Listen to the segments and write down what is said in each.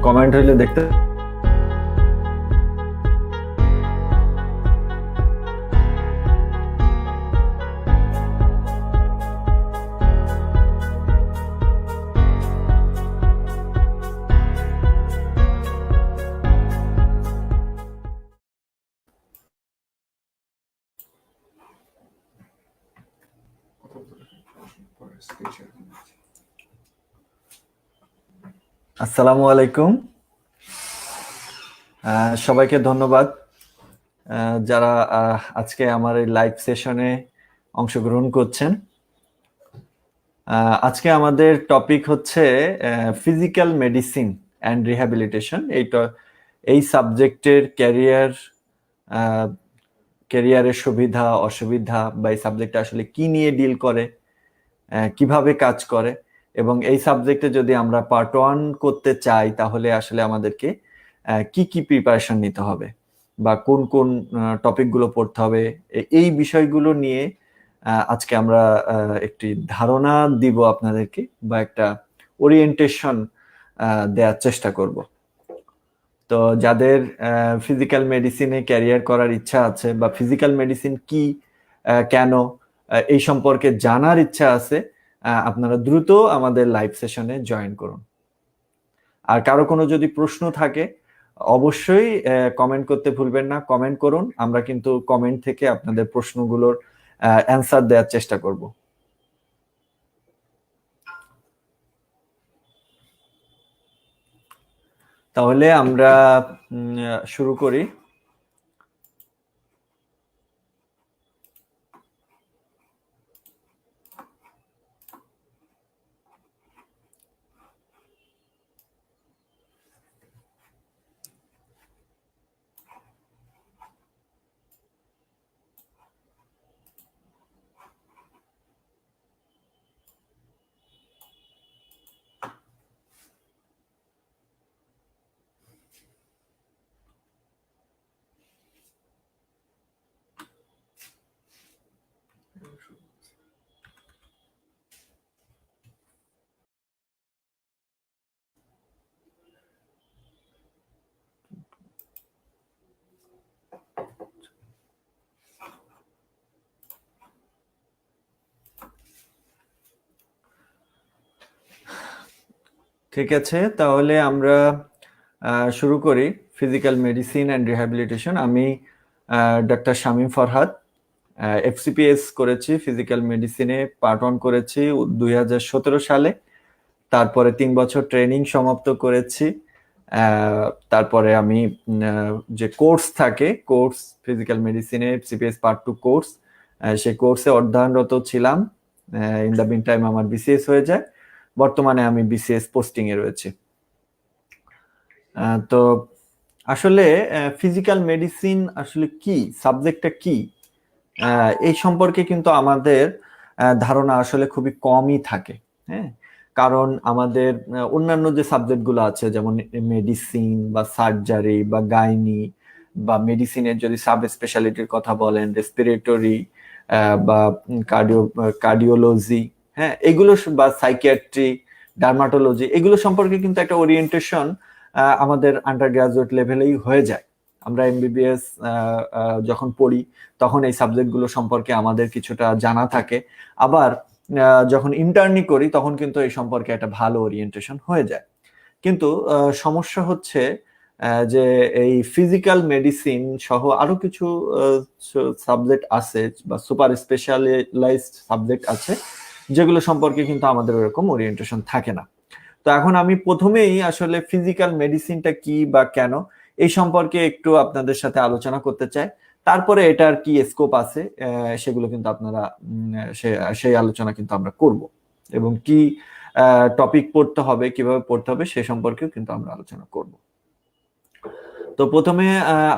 Comment হইলে দেখতে আসসালামু আলাইকুম। সবাইকে ধন্যবাদ যারা আজকে আমার এই লাইভ সেশনে অংশগ্রহণ করছেন। আজকে আমাদের টপিক হচ্ছে ফিজিক্যাল মেডিসিন অ্যান্ড রিহ্যাবিলিটেশন। এই সাবজেক্টের ক্যারিয়ারের সুবিধা অসুবিধা বা এই সাবজেক্টটা আসলে কি নিয়ে ডিল করে, কিভাবে কাজ করে, এবং এই সাবজেক্টে যদি আমরা পার্ট 1 করতে চাই তাহলে আসলে আমাদেরকে কি কি প্রিপারেশন নিতে হবে বা কোন কোন টপিকগুলো পড়তে হবে, এই বিষয়গুলো নিয়ে আজকে আমরা একটি ধারণা দিব আপনাদেরকে বা একটা ওরিয়েন্টেশন দেওয়ার চেষ্টা করব। তো যাদের ফিজিক্যাল মেডিসিনে ক্যারিয়ার করার ইচ্ছা আছে বা ফিজিক্যাল মেডিসিন কি, কেন, এই সম্পর্কে জানার ইচ্ছা আছে, আপনারা দ্রুত আমাদের লাইভ সেশনে জয়েন করুন। আর কারো কোনো যদি প্রশ্ন থাকে অবশ্যই কমেন্ট করতে ভুলবেন না, কমেন্ট করুন। আমরা কিন্তু কমেন্ট থেকে আপনাদের প্রশ্নগুলোর অ্যান্সার দেওয়ার চেষ্টা করব। তাহলে আমরা শুরু করি। ঠিক আছে, তাহলে আমরা শুরু করি। Physical medicine and rehabilitation. আমি ডক্টর শামীম ফরহাদ, এফসিপিএস করেছি ফিজিক্যাল মেডিসিনে, পার্ট 1 করেছি 2017 সালে। তারপরে 3 বছর ট্রেনিং সমাপ্ত করেছি। তারপরে আমি যে কোর্স থাকে, কোর্স ফিজিক্যাল মেডিসিনে এফসিপিএস পার্ট 2 কোর্স, সেই কোর্সে অধ্যয়নরত ছিলাম। ইন দ্য মিন টাইম আমার বিসিএস হয়ে যায়। বর্তমানে আমি বিসিএস পোস্টিং এ রয়েছি। তো আসলে ফিজিক্যাল মেডিসিন আসলে কি, সাবজেক্টটা কি, এই সম্পর্কে কিন্তু আমাদের ধারণা আসলে খুবই কমই থাকে। হ্যাঁ, কারণ আমাদের অন্যান্য যে সাবজেক্টগুলো আছে যেমন মেডিসিন বা সার্জারি বা গাইনি বা মেডিসিনের যদি সাব স্পেশালিটির কথা বলেন, রেসপিরেটরি বা কার্ডিওলজি, হ্যাঁ, এগুলো বা সাইকিয়াট্রি, ডার্মাটোলজি, এগুলো সম্পর্কে কিন্তু একটা ওরিয়েন্টেশন আমাদের আন্ডার গ্রাজুয়েট লেভেলেই হয়ে যায়। আমরা এমবিবিএস যখন পড়ি তখন এই সাবজেক্টগুলো সম্পর্কে আমাদের কিছুটা জানা থাকে। আবার যখন ইন্টার্নি করি তখন কিন্তু এই সম্পর্কে একটা ভালো ওরিয়েন্টেশন হয়ে যায়। কিন্তু সমস্যা হচ্ছে যে এই ফিজিক্যাল মেডিসিন সহ আরো কিছু সাবজেক্ট আছে বা সুপার স্পেশালাইজড সাবজেক্ট আছে যেগুলো সম্পর্কে কিন্তু আমাদের ওরকম ওরিয়েন্টেশন থাকে না। তো এখন আমি প্রথমেই আসলে ফিজিক্যাল মেডিসিনটা কি বা কেন এই সম্পর্কে একটু আপনাদের সাথে আলোচনা করতে চাই। তারপরে এটার কি স্কোপ আছে সেগুলো কিন্তু আপনারা সেই আলোচনা কিন্তু আমরা করব, এবং কি টপিক পড়তে হবে, কিভাবে পড়তে হবে সে সম্পর্কেও কিন্তু আমরা আলোচনা করব। তো প্রথমে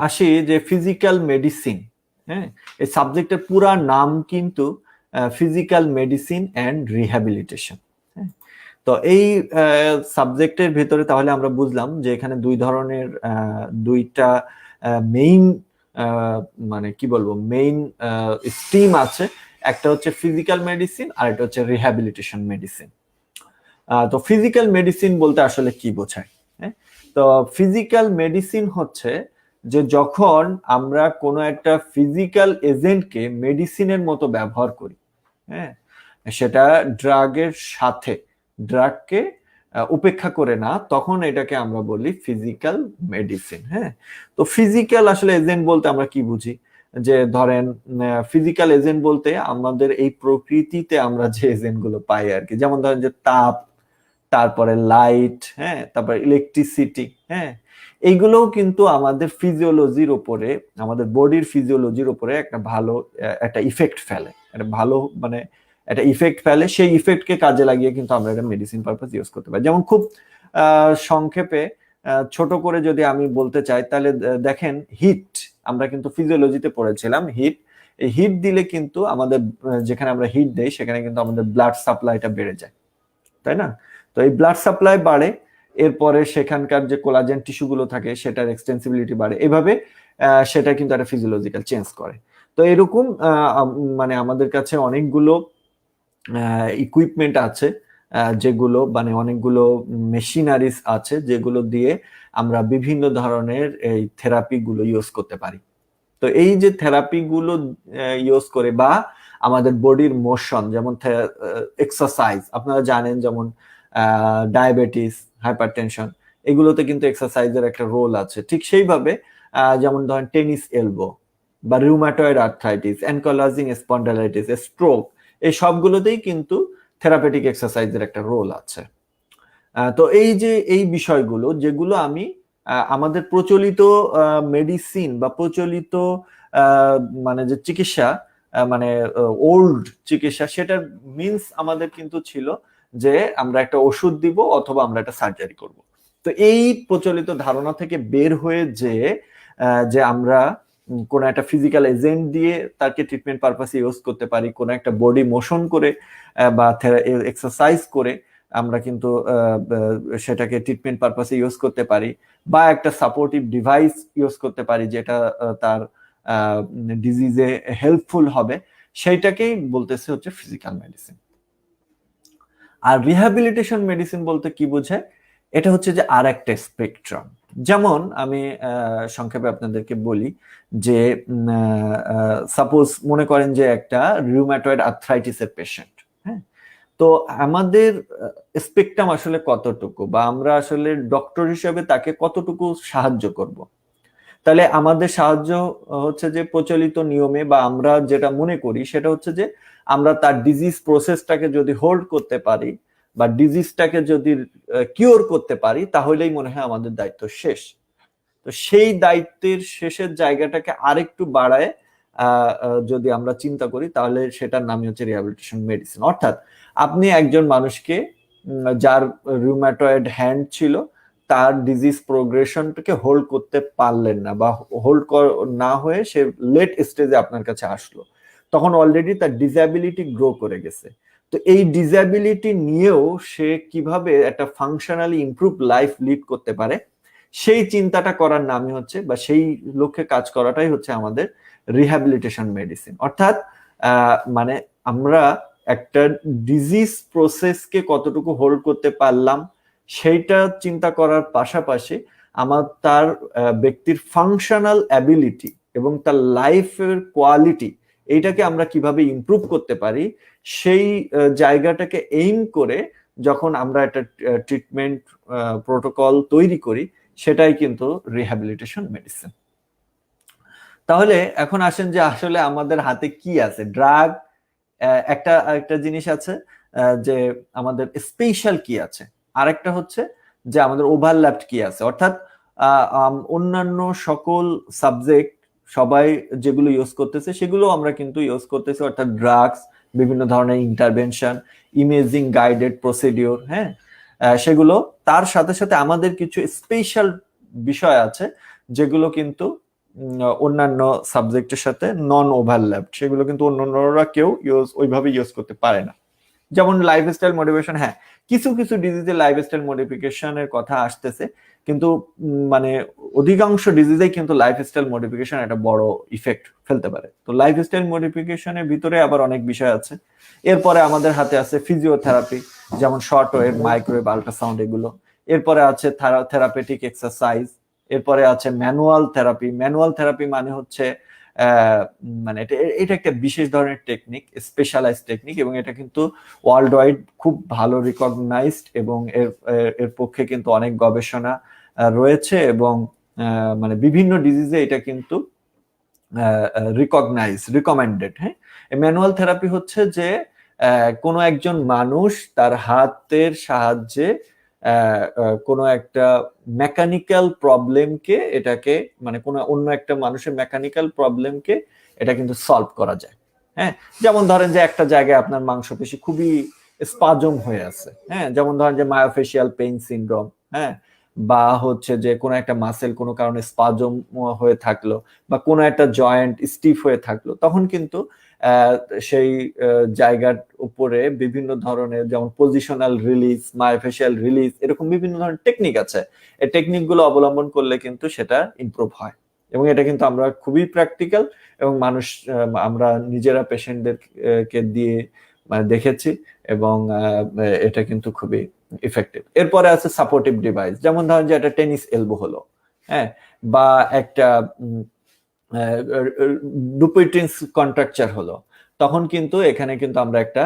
আসি যে ফিজিক্যাল মেডিসিন, হ্যাঁ, এই সাবজেক্টের পুরা নাম কিন্তু ফিজিক্যাল মেডিসিন অ্যান্ড রিহ্যাবিলিটেশন। তো এই সাবজেক্টের ভেতরে তাহলে আমরা বুঝলাম যে এখানে দুই ধরনের দুইটা মেইন মানে কি বলবো মেইন স্ট্রিম আছে। একটা হচ্ছে ফিজিক্যাল মেডিসিন আর একটা হচ্ছে রিহ্যাবিলিটেশন মেডিসিন। তো ফিজিক্যাল মেডিসিন বলতে আসলে কি বোঝায়? হ্যাঁ, তো ফিজিক্যাল মেডিসিন হচ্ছে যে যখন আমরা কোনো একটা ফিজিক্যাল এজেন্টকে মেডিসিনের মতো ব্যবহার করি, হ্যাঁ, সেটা ড্রাগের সাথে, ড্রাগকে উপেক্ষা করে না, তখন এটাকে আমরা বলি ফিজিক্যাল মেডিসিন। হ্যাঁ, তো ফিজিক্যাল আসলে এজেন্ট বলতে আমরা কি বুঝি, যে ধরেন ফিজিক্যাল এজেন্ট বলতে আমাদের এই প্রকৃতিতে আমরা যে এজেন্ট গুলো পাই আর কি, যেমন ধরেন যে তাপ, তারপরে লাইট, হ্যাঁ, তারপরে ইলেকট্রিসিটি, হ্যাঁ, এইগুলোও কিন্তু আমাদের ফিজিওলজির উপরে, আমাদের বডির ফিজিওলজির উপরে একটা ভালো একটা ইফেক্ট ফেলে, একটা ভালো মানে একটা ইফেক্ট ফেলে। সেই ইফেক্টকে কাজে লাগিয়ে কিন্তু আমরা এটা মেডিসিন পারপাস ইউজ করতে পারি। যেমন খুব সংক্ষেপে ছোট করে যদি আমি বলতে চাই, তাহলে দেখেন হিট, আমরা কিন্তু ফিজিওলজিতে পড়েছিলাম হিট। এই হিট দিলে কিন্তু আমাদের যেখানে আমরা হিট দেই সেখানে কিন্তু আমাদের ব্লাড সাপ্লাইটা বেড়ে যায়, তাই না? তো এই ব্লাড সাপ্লাই বাড়ে, এরপরে সেখানকার যে কোলাজেন টিস্যুগুলো থাকে সেটার এক্সটেন্সিবিলিটি বাড়ে, এভাবে সেটা কিন্তু একটা ফিজিওলজিক্যাল চেঞ্জ করে। তো এরকম মানে আমাদের কাছে অনেকগুলো ইকুইপমেন্ট আছে, যেগুলো মানে অনেকগুলো মেশিনারিজ আছে যেগুলো দিয়ে আমরা বিভিন্ন ধরনের এই থেরাপি গুলো ইউজ করতে পারি। তো এই যে থেরাপি গুলো ইউজ করে, বা আমাদের বডির মোশন, যেমন এক্সারসাইজ, আপনারা জানেন যেমন ডায়াবেটিস, হাইপারটেনশন, এগুলোতে কিন্তু এক্সারসাইজের একটা রোল আছে। ঠিক সেইভাবে যেমন ধরেন টেনিস এলবো বা রিউমাটয়েড আর্থ্রাইটিস, অ্যানকোলাজিং স্পন্ডালাইটিস, স্ট্রোক, এই সবগুলোতেই কিন্তু থেরাপিউটিক এক্সারসাইজের একটা রোল আছে। তো এই যে এই বিষয়গুলো যেগুলো আমি আমাদের প্রচলিত মেডিসিন বা প্রচলিত মানে যে চিকিৎসা, মানে ওল্ড চিকিৎসা, সেটার মিন্স আমাদের কিন্তু ছিল যে আমরা একটা ওষুধ দিব অথবা আমরা একটা সার্জারি করব। তো এই প্রচলিত ধারণা থেকে বের হয়ে যে আমরা কোনো একটা ফিজিক্যাল এজেন্ট দিয়ে তাকে ট্রিটমেন্ট পারপাসে ইউজ করতে পারি, কোনো একটা বডি মোশন করে বা এক্সারসাইজ করে আমরা কিন্তু সেটাকে ট্রিটমেন্ট পারপাসে ইউজ করতে পারি, বা একটা সাপোর্টিভ ডিভাইস ইউজ করতে পারি যেটা তার ডিজিজে হেল্পফুল হবে, সেইটাকেই বলতেছে হচ্ছে ফিজিক্যাল মেডিসিন। আর রিহ্যাবিলিটেশন মেডিসিন বলতে কি বোঝায়, এটা হচ্ছে যে আর একটা স্পেকট্রাম। যেমন আমি সংক্ষেপে আপনাদেরকে বলি যে সাপোজ মনে করেন যে একটা রিউম্যাটয়েড আর্থ্রাইটিসের পেশেন্ট, হ্যাঁ, তো আমাদের স্পেকট্রাম আসলে কতটুকু, বা আমরা আসলে ডক্টর হিসেবে তাকে কতটুকু সাহায্য করব। তাহলে আমাদের সাহায্য হচ্ছে যে প্রচলিত নিয়মে, বা আমরা যেটা মনে করি সেটা হচ্ছে যে আমরা তার ডিজিজ প্রসেসটাকে যদি হোল্ড করতে পারি বা ডিজিজটাকে যদি কিওর করতে পারি, তাহলেই মনে হয় আমাদের দায়িত্ব শেষ। তো সেই দায়িত্বের শেষের জায়গাটাকে আরেকটু বাড়ায় যদি আমরা চিন্তা করি, তাহলে সেটার নামই হচ্ছে রিহ্যাবিলিটেশন মেডিসিন। অর্থাৎ আপনি একজন মানুষকে, যার রিউম্যাটয়েড হ্যান্ড ছিল, তার ডিজিজ প্রোগ্রেশনটাকে হোল্ড করতে পারলেন না, বা হোল্ড না হয়ে সে লেট স্টেজে আপনার কাছে আসলো, তখন অলরেডি তার ডিসএবিলিটি গ্রো করে গেছে। তো এই ডিসএবিলিটি নিয়েও সে কিভাবে একটা ফাংশনালি ইমপ্রুভ লাইফ লিড করতে পারে, সেই চিন্তাটা করার নামই হচ্ছে, বা সেই লক্ষ্যে কাজ করাটাই হচ্ছে আমাদের রিহ্যাবিলিটেশন মেডিসিন। অর্থাৎ মানে আমরা একটা ডিজিজ প্রসেসকে কতটুকু হোল্ড করতে পারলাম সেইটা চিন্তা করার পাশাপাশি তার ব্যক্তির ফাংশনাল অ্যাবিলিটি এবং তার লাইফের কোয়ালিটি, এইটাকে আমরা কিভাবে ইমপ্রুভ করতে পারি, সেই জায়গাটাকে এইম করে যখন আমরা একটা ট্রিটমেন্ট প্রোটোকল তৈরি করি, সেটাই কিন্তু রিহ্যাবিলিটেশন মেডিসিন। তাহলে এখন আসেন যে আসলে আমাদের হাতে কি আছে। ড্রাগ একটা জিনিস আছে, যে আমাদের স্পেশাল কি আছে, আরেকটা হচ্ছে যে আমাদের ওভারল্যাপড কি আছে। অর্থাৎ অন্যান্য সকল সাবজেক্ট সবাই যেগুলো ইউজ করতেছে সেগুলো আমরা কিন্তু ইউজ করতেছি, অর্থাৎ ড্রাগস, বিভিন্ন ধরনের ইন্টারভেনশন, ইমেজিং গাইডেড প্রসিডিওর, হ্যাঁ, সেগুলো। তার সাথে সাথে আমাদের কিছু স্পেশাল বিষয় আছে যেগুলো কিন্তু অন্যান্য সাবজেক্টের সাথে নন ওভারল্যাপ, সেগুলো কিন্তু অন্যান্যরা কেউ ওইভাবে ইউজ করতে পারে না। যেমন লাইফস্টাইল মডিফিকেশন, হ্যাঁ, কিছু কিছু ডিজিজে লাইফস্টাইল মডিফিকেশনের কথা আসতেছে, কিন্তু মানে অধিকাংশ ডিজিজেই কিন্তু লাইফস্টাইল মডিফিকেশন একটা বড় ইফেক্ট ফেলতে পারে। তো লাইফস্টাইল মডিফিকেশনের ভিতরে আবার অনেক বিষয় আছে। এরপরে আমাদের হাতে আছে ফিজিওথেরাপি, যেমন শর্ট ওয়েভ, মাইক্রোওয়েভ, আল্ট্রাসাউন্ড, এরপরে আছে থেরাপিউটিক এক্সারসাইজ, এরপরে আছে ম্যানুয়াল থেরাপি। ম্যানুয়াল থেরাপি মানে হচ্ছে মানে এটা একটা বিশেষ ধরনের টেকনিক, স্পেশালাইজ টেকনিক, এবং এটা কিন্তু ওয়ার্ল্ড ওয়াইড খুব ভালো রিকগনাইজড, এবং এর পক্ষে কিন্তু অনেক গবেষণা রয়েছে, এবং মানে বিভিন্ন ডিজিজে এটা কিন্তু রিকমেন্ডেড। হ্যাঁ, ম্যানুয়াল থেরাপি হচ্ছে যে কোনো একজন মানুষ তার হাতের সাহায্যে কোনো একটা মেকানিক্যাল প্রবলেমকে এটাকে মানে কোনো অন্য একটা মানুষের মেকানিক্যাল প্রবলেমকে এটা কিন্তু সলভ করা যায়। হ্যাঁ, যেমন ধরেন যে একটা জায়গায় আপনার মাংসপেশি খুবই স্পাজম হয়ে আছে, হ্যাঁ, যেমন ধরেন যে মায়োফেশিয়াল পেইন সিনড্রোম, হ্যাঁ, বা হচ্ছে যে কোনো একটা মাসেল কোনো কারণে স্পাজম হয়ে থাকলো, বা কোনো একটা জয়েন্ট স্টিফ হয়ে থাকলো, তখন কিন্তু সেই জায়গার উপরে বিভিন্ন ধরনের যেমন পজিশনাল রিলিজ, মায়োফেশিয়াল রিলিজ, এরকম বিভিন্ন ধরনের টেকনিক আছে। এই টেকনিকগুলো অবলম্বন করলে কিন্তু সেটা ইমপ্রুভ হয়, এবং এটা কিন্তু আমরা খুবই প্র্যাকটিক্যাল, এবং মানুষ আমরা নিজেরা পেশেন্টদেরকে দিয়ে মানে দেখেছি, এবং এটা কিন্তু খুবই ইফেক্টিভ। এরপরে আছে সাপোর্টিভ ডিভাইস, যেমন ধরেন যে একটা টেনিস এলবো হলো, হ্যাঁ, বা একটা ডুপিটেন্স কন্ট্রাকচার হলো, তখন কিন্তু এখানে কিন্তু আমরা একটা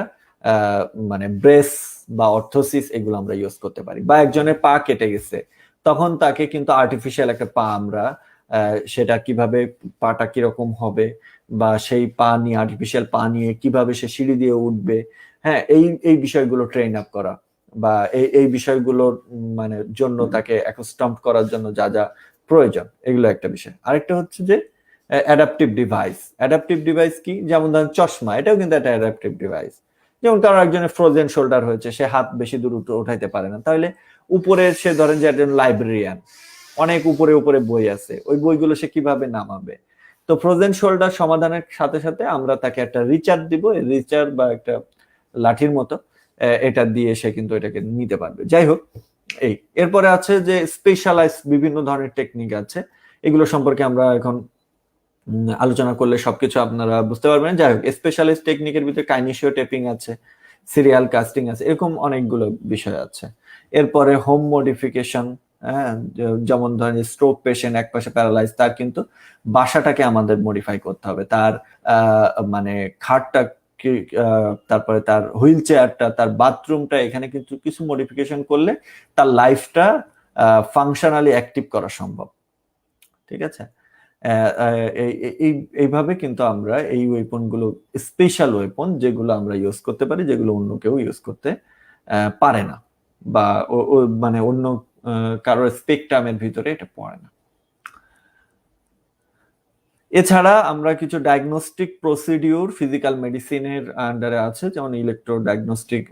মানে ব্রেস বা অর্থোসিস এগুলো আমরা ইউজ করতে পারি। বা একজনের পা কেটে গেছে, তখন তাকে কিন্তু আর্টিফিশিয়াল একটা পা আমরা সেটা কিভাবে পাটা কিরকম হবে, বা সেই পা নিয়ে আর্টিফিশিয়াল পা নিয়ে কিভাবে সে সিঁড়ি দিয়ে উঠবে, হ্যাঁ, এই বিষয়গুলো ট্রেন আপ করা, বা এই বিষয়গুলোর মানে জন্য তাকে অ্যাকস্টম করার জন্য যা যা প্রয়োজন, এগুলো একটা বিষয়। আরেকটা হচ্ছে যে অ্যাডাপটিভ ডিভাইস। অ্যাডাপটিভ ডিভাইস কি? যেমন ধরেন চশমা, এটাও কিন্তু একটা অ্যাডাপটিভ ডিভাইস। যেমন কারো একজনের ফ্রোজেন শোল্ডার হয়েছে, সে হাত বেশি দূর উঠাইতে পারে না, তাহলে উপরে সে ধরেন যে একজন লাইব্রেরিয়ান, অনেক উপরে উপরে বই আছে, ওই বইগুলো সে কিভাবে নামাবে? তো ফ্রোজেন শোল্ডার সমাধানের সাথে সাথে আমরা তাকে একটা রিচার দিব, রিচার বা একটা লাঠির মতো, এটা দিয়ে সে কিন্তু এটাকে নিতে পারবে। যাই হোক, এরপরে আছে যে স্পেশালাইজ বিভিন্ন ধরনের টেকনিক আছে, এগুলো সম্পর্কে আমরা এখন আলোচনা করলে সবকিছু আপনারা বুঝতে পারবেন। যাই হোক, স্পেশালিস্ট টেকনিকের ভিতরে কাইনেসিও টেপিং আছে, সিরিয়াল কাস্টিং আছে, এরকম অনেকগুলো বিষয় আছে। এরপরে হোম মডিফিকেশন, হ্যাঁ, যেমন ধরেন স্ট্রোক পেশেন্ট, এক পাশে প্যারালাইজ, তার কিন্তু বাসাটাকে আমাদের মডিফাই করতে হবে, তার মানে খাটটা, তারপরে তার হুইল চেয়ারটা, তার বাথরুমটা, এখানে কিন্তু কিছু মডিফিকেশন করলে তার লাইফটা ফাংশনালি অ্যাক্টিভ করা সম্ভব। ঠিক আছে, এইভাবে কিন্তু আমরা এই ওয়েপন গুলো, স্পেশাল ওয়েপন যেগুলো আমরা ইউজ করতে পারি, যেগুলো অন্য কেউ ইউজ করতে পারে না, বা মানে অন্য কারোর স্পেকট্রামের ভিতরে এটা পড়ে না। এছাড়া আমরা কিছু ডায়াগনস্টিক প্রসিডিউর ফিজিক্যাল মেডিসিনের আন্ডারে আছে, যেমন electro diagnostic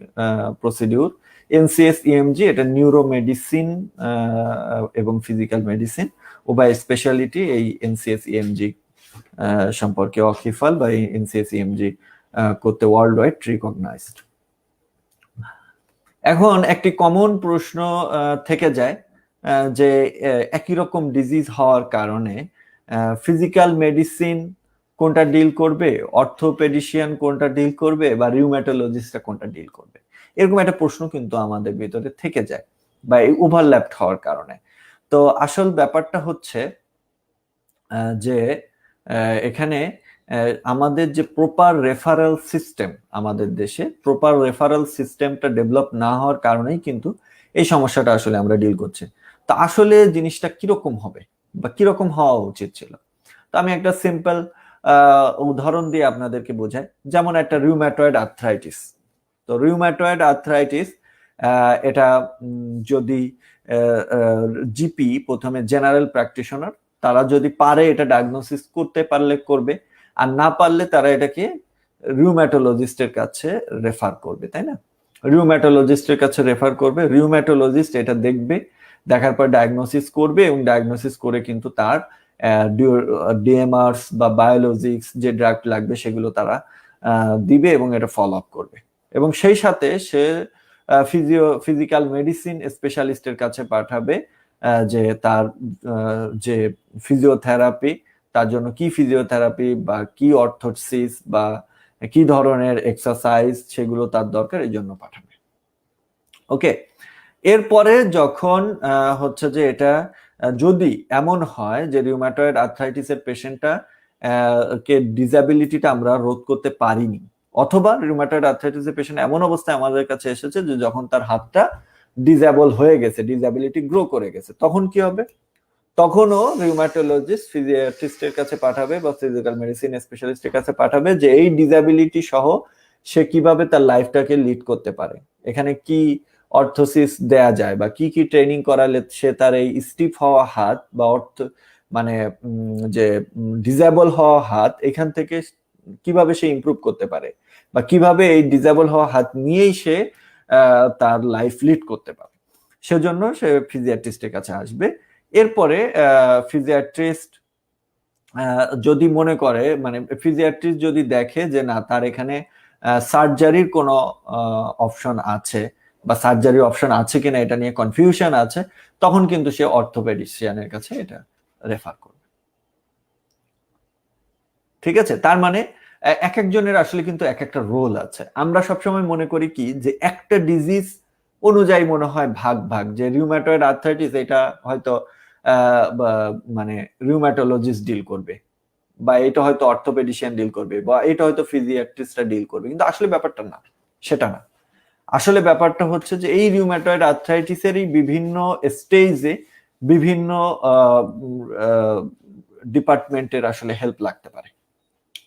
procedure, NCS EMG, এটা নিউরো মেডিসিন এবং ফিজিক্যাল মেডিসিন উভয় স্পেশালিটি এই এনসিএস ইএমজি সম্পর্কে ওয়াকিফাল, বা এনসিএস ইএমজি করতে ওয়ার্ল্ড ওয়াইড রিকগনাইজড। এখন একটি কমন প্রশ্ন থেকে যায় যে একই রকম ডিজিজ হওয়ার কারণে ফিজিক্যাল মেডিসিন কোনটা ডিল করবে, অর্থোপেডিশিয়ান কোনটা ডিল করবে, বা রিউম্যাটোলজিস্টটা কোনটা ডিল করবে, এরকম একটা প্রশ্ন কিন্তু আমাদের ভিতরে থেকে যায়, বা এই ওভারল্যাপড হওয়ার কারণে। তো আসল ব্যাপারটা হচ্ছে যে এখানে আমাদের যে প্রপার রেফারেল সিস্টেম, আমাদের দেশে প্রপার রেফারেল সিস্টেমটা ডেভেলপ না হওয়ার কারণেই কিন্তু এই সমস্যাটা আসলে আমরা ডিল করছি। তো আসলে জিনিসটা কিরকম হবে, বা কিরকম হওয়া উচিত ছিল? তো আমি একটা সিম্পল উদাহরণ দিয়ে আপনাদেরকে বোঝাই। যেমন একটা রিউম্যাটয়েড আর্থ্রাইটিস। তো রিউম্যাটয়েড আর্থ্রাইটিস এটা যদি জিপি, প্রথমে জেনারেল প্র্যাকটিশনার, তারা যদি পারে এটা ডায়াগনোসিস করতে পারলে করবে, আর না পারলে তারা এটাকে রিউম্যাটোলজিস্টের কাছে রেফার করবে, তাই না? রিউম্যাটোলজিস্টের কাছে রেফার করবে, রিউম্যাটোলজিস্ট এটা দেখবে, দেখার পর ডায়াগনোসিস করবে, এবং ডায়াগনোসিস করে কিন্তু তার ডিএমআরস বা বায়োলজিক্স যে ড্রাগ লাগবে সেগুলো তারা দিবে, এবং এটা ফলো আপ করবে, এবং সেই সাথে সে ফিজিক্যাল মেডিসিন স্পেশালিস্টের কাছে পাঠাবে যে তার যে ফিজিওথেরাপি, তার জন্য কি ফিজিওথেরাপি বা কি অর্থোসিস বা কি ধরনের এক্সারসাইজ সেগুলো তার দরকার, এই জন্য পাঠাবে। ওকে, এরপরে যখন হচ্ছে যে এটা যদি এমন হয় যে রিউমাটয়েড আর্থ্রাইটিসের পেশেন্টটা কে ডিসএবিলিটিটা আমরা রোধ করতে পারিনি, অথবা রিউমাটয়েড আর্থ্রাইটিসের পেশেন্ট এমন অবস্থায় আমাদের কাছে এসেছে যে যখন তার হাতটা ডিসএবল হয়ে গেছে, ডিসএবিলিটি গ্রো করে গেছে, তখন কি হবে? তখনও রিউমাটোলজিস্ট ফিজিয়াট্রিস্টের কাছে পাঠাবে বা ফিজিক্যাল মেডিসিন স্পেশালিস্টের কাছে পাঠাবে যে এই ডিসএবিলিটি সহ সে কিভাবে তার লাইফটাকে লিড করতে পারে, এখানে কি অর্থোসিস দেয়া যায় বা কি কি ট্রেনিং করালে সে তার এই স্টিফ হওয়া হাত বা মানে যে ডিসেবল হওয়া হাত এখান থেকে কিভাবে সে ইমপ্রুভ করতে পারে, বা কিভাবে এই ডিসেবল হওয়া হাত নিয়েই সে তার লাইফ লিড করতে পারে, সেজন্য সে ফিজিয়াট্রিস্টের কাছে আসবে। এরপরে ফিজিয়াট্রিস্ট যদি মনে করে, মানে ফিজিয়াট্রিস্ট যদি দেখে যে না তার এখানে সার্জারির কোনো অপশন আছে বা সার্জারি অপশন আছে কিনা এটা নিয়ে কনফিউশন আছে, তখন কিন্তু সে অর্থোপেডিশিয়ানের কাছে এটা রেফার করবে। ঠিক আছে, তার মানে এক একজনের আসলে কিন্তু এক একটা রোল আছে। আমরা সবসময় মনে করি কি যে একটা ডিজিজ অনুযায়ী মনে হয় ভাগ ভাগ, যে রিউম্যাটয়েড আর্থ্রাইটিস এটা হয়তো মানে রিউম্যাটোলজিস্ট ডিল করবে, বা এটা হয়তো অর্থোপেডিশিয়ান ডিল করবে, বা এটা হয়তো ফিজিয়াট্রিস্টরা ডিল করবে, কিন্তু আসলে ব্যাপারটা না, সেটা না। আসলে ব্যাপারটা হচ্ছে যে এই রিউম্যাটয়েড আর্থ্রাইটিসেরই বিভিন্ন স্টেজে বিভিন্ন ডিপার্টমেন্টের আসলে হেল্প লাগতে পারে।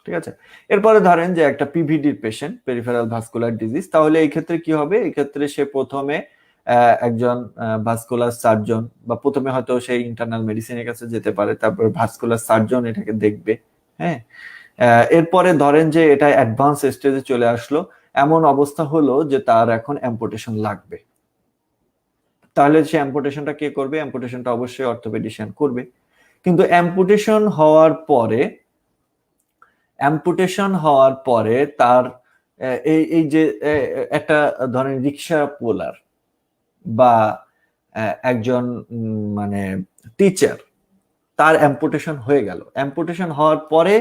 ঠিক আছে, এরপরে ধরেন যে একটা পিভিডির পেশেন্ট, পেরিফেরাল ভাস্কুলার ডিজিজ, তাহলে এই ক্ষেত্রে কি হবে? এই ক্ষেত্রে সে প্রথমে একজন ভাস্কুলার সার্জন, বা প্রথমে হয়তো সে ইন্টারনাল মেডিসিনের কাছে যেতে পারে, তারপর ভাস্কুলার সার্জন এটাকে দেখবে। হ্যাঁ, এরপরে ধরেন যে এটা অ্যাডভান্স স্টেজে চলে আসলো, এমন অবস্থা হলো যে তার এখন অ্যাম্পুটেশন লাগবে, তাহলে সে অ্যাম্পুটেশনটা কে করবে? অ্যাম্পুটেশনটা অবশ্যই অর্থোপেডিশিয়ান করবে। কিন্তু অ্যাম্পুটেশন হওয়ার পরে তার এই যে একটা ধরেন রিক্সা পোলার বা একজন মানে টিচার, তার অ্যাম্পুটেশন হয়ে গেল। অ্যাম্পুটেশন হওয়ার পরে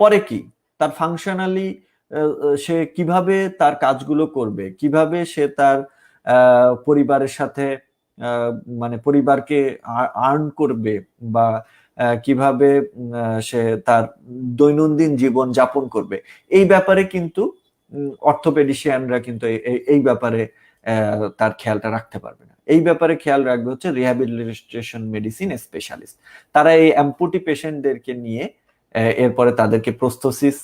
পরে কি তার ফাংশনালি সে কিভাবে তার কাজগুলো করবে, কিভাবে সে তার পরিবারের সাথে মানে পরিবারকে আর্ন করবে, বা কিভাবে সে তার দৈনন্দিন জীবন যাপন করবে, এই ব্যাপারে কিন্তু অর্থোপেডিশিয়ানরা কিন্তু এই ব্যাপারে তার খেয়ালটা রাখতে পারবে না। এই ব্যাপারে খেয়াল রাখবে হচ্ছে রিহ্যাবিলিটেশন মেডিসিন স্পেশালিস্ট। তারা এই অ্যাম্পুটি পেশেন্টদেরকে নিয়ে এরপরে তাদেরকে প্রস্থেসিস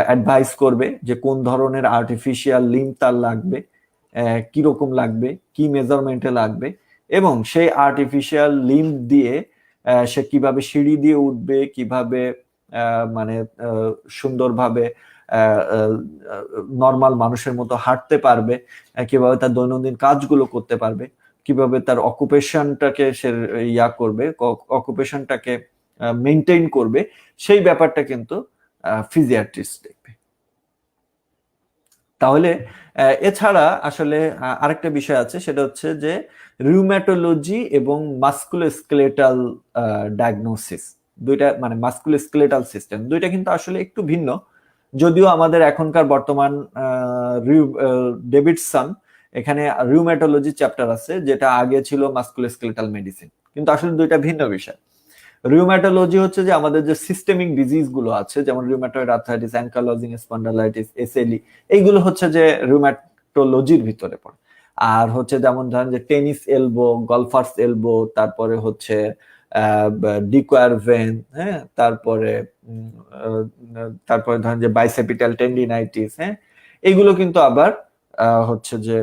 অ্যাডভাইস করবে যে কোন ধরনের আর্টিফিশিয়াল লিম্ব তার লাগবে, কিরকম লাগবে, কি মেজারমেন্টে লাগবে, এবং সেই আর্টিফিশিয়াল লিম্ব দিয়ে সে কিভাবে সিঁড়ি দিয়ে উঠবে, কিভাবে মানে সুন্দরভাবে নর্মাল মানুষের মতো হাঁটতে পারবে, কিভাবে তার দৈনন্দিন কাজগুলো করতে পারবে, কিভাবে তার অকুপেশনটাকে সে করবে, অকুপেশনটাকে মেনটেন করবে, সেই ব্যাপারটা কিন্তু ফিজিয়াট্রিস্ট দেখবে। তাহলে এছাড়া আসলে আরেকটা বিষয় আছে, সেটা হচ্ছে যে রিউম্যাটোলজি এবং মাস্কুলোস্কেলেটাল ডায়াগনোসিস, দুইটা মানে মাস্কুলোস্কেলেটাল সিস্টেম দুইটা কিন্তু আসলে একটু ভিন্ন। যদিও আমাদের এখনকার বর্তমান ডেভিডসন এখানে রিউম্যাটোলজি চ্যাপ্টার আছে, যেটা আগে ছিল মাস্কুলোস্কেলেটাল মেডিসিন, কিন্তু আসলে দুইটা ভিন্ন বিষয়। রিউম্যাটোলজি হচ্ছে যে আমাদের যে সিস্টেমিক ডিজিজ গুলো আছে, যেমন rheumatoid arthritis, ankylosing spondylitis, SLE, এইগুলো হচ্ছে যে রিউম্যাটোলজির ভিতরে পড়ে। আর হচ্ছে যেমন ধরেন যে টেনিস এলবো, গলফার্স এলবো, তারপরে হচ্ছে ডিকোয়ার ভেন, হ্যাঁ, তারপরে ধরেন যে বাইসেপিটাল টেন্ডিনাইটিস, হ্যাঁ, এগুলো কিন্তু আবার হচ্ছে যে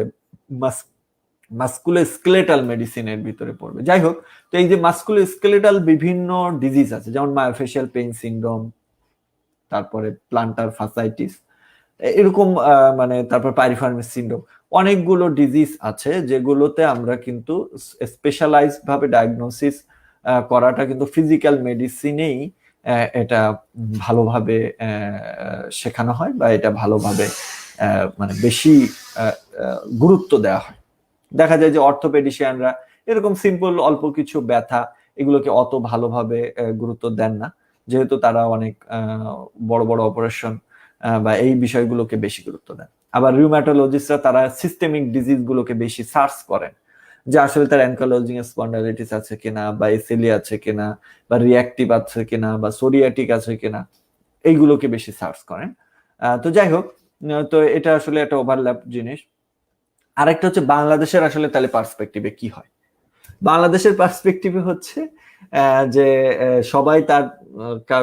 মাস্কুলোস্কেলেটাল মেডিসিনের ভিতরে পড়বে। যাই হোক, তো এই যে মাস্কুলোস্কেলেটাল বিভিন্ন ডিজিজ আছে, যেমন মায়োফেশিয়াল পেইন সিনড্রোম, তারপরে প্লান্টার ফাসাইটিস, এরকম মানে তারপর পাইরিফার্মিস সিনড্রোম, অনেকগুলো ডিজিজ আছে যেগুলোতে আমরা কিন্তু স্পেশালাইজড ভাবে ডায়াগনোসিস করাটা কিন্তু ফিজিক্যাল মেডিসিনেই এটা ভালোভাবে শেখানো হয়, বা এটা ভালোভাবে মানে বেশি গুরুত্ব দেওয়া হয়। দেখা যায় যে অর্থোপেডিশিয়ানরা এরকম সিম্পল অল্প কিছু ব্যথা এগুলোকে অত ভালোভাবে গুরুত্ব দেন না, যেহেতু তারা অনেক বড় বড় অপারেশন বা এই বিষয়গুলোকে বেশি গুরুত্ব দেন। আবার রিউম্যাটোলজিস্টরা তারা সিস্টেমিক ডিজিজ গুলোকে বেশি সার্চ করেন, যে আসলে তার অ্যানকাইলোজিং স্পন্ডাইলিটিস আছে কিনা, বা এসএলই আছে কিনা, বা রিঅ্যাক্টিভ আছে কিনা, বা সোরিয়াটিক আছে কিনা, এইগুলোকে বেশি সার্চ করেন। তো যাই হোক, তো এটা আসলে একটা ওভারল্যাপ জিনিস। আরেকটা হচ্ছে বাংলাদেশের আসলে তাহলে পার্সপেক্টিভে কি হয়। বাংলাদেশের পার্সপেক্টিভে হচ্ছে যে সবাই তার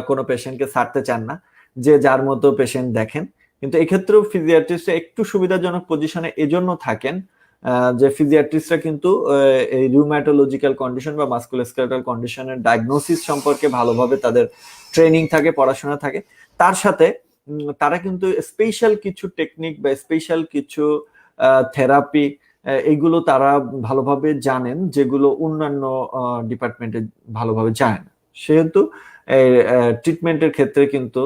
কোনো পেশেন্টকে ছাড়তে চান না, যে যার মতো পেশেন্ট দেখেন। কিন্তু এক্ষেত্রেও ফিজিয়াট্রিস্টরা একটু সুবিধাজনক পজিশনে এজন্য থাকেন যে ফিজিয়াট্রিস্টরা কিন্তু এই রিউম্যাটোলজিক্যাল কন্ডিশন বা মাস্কুলোস্কেলেটাল কন্ডিশনের ডায়াগনোসিস সম্পর্কে ভালোভাবে তাদের ট্রেনিং থাকে, পড়াশোনা থাকে। তার সাথে তারা কিন্তু স্পেশাল কিছু টেকনিক বা স্পেশাল কিছু থেরাপি এইগুলো তারা ভালোভাবে জানেন, যেগুলো অন্যান্য ডিপার্টমেন্টে ভালোভাবে জানে না। সেহেতু ট্রিটমেন্টের ক্ষেত্রে কিন্তু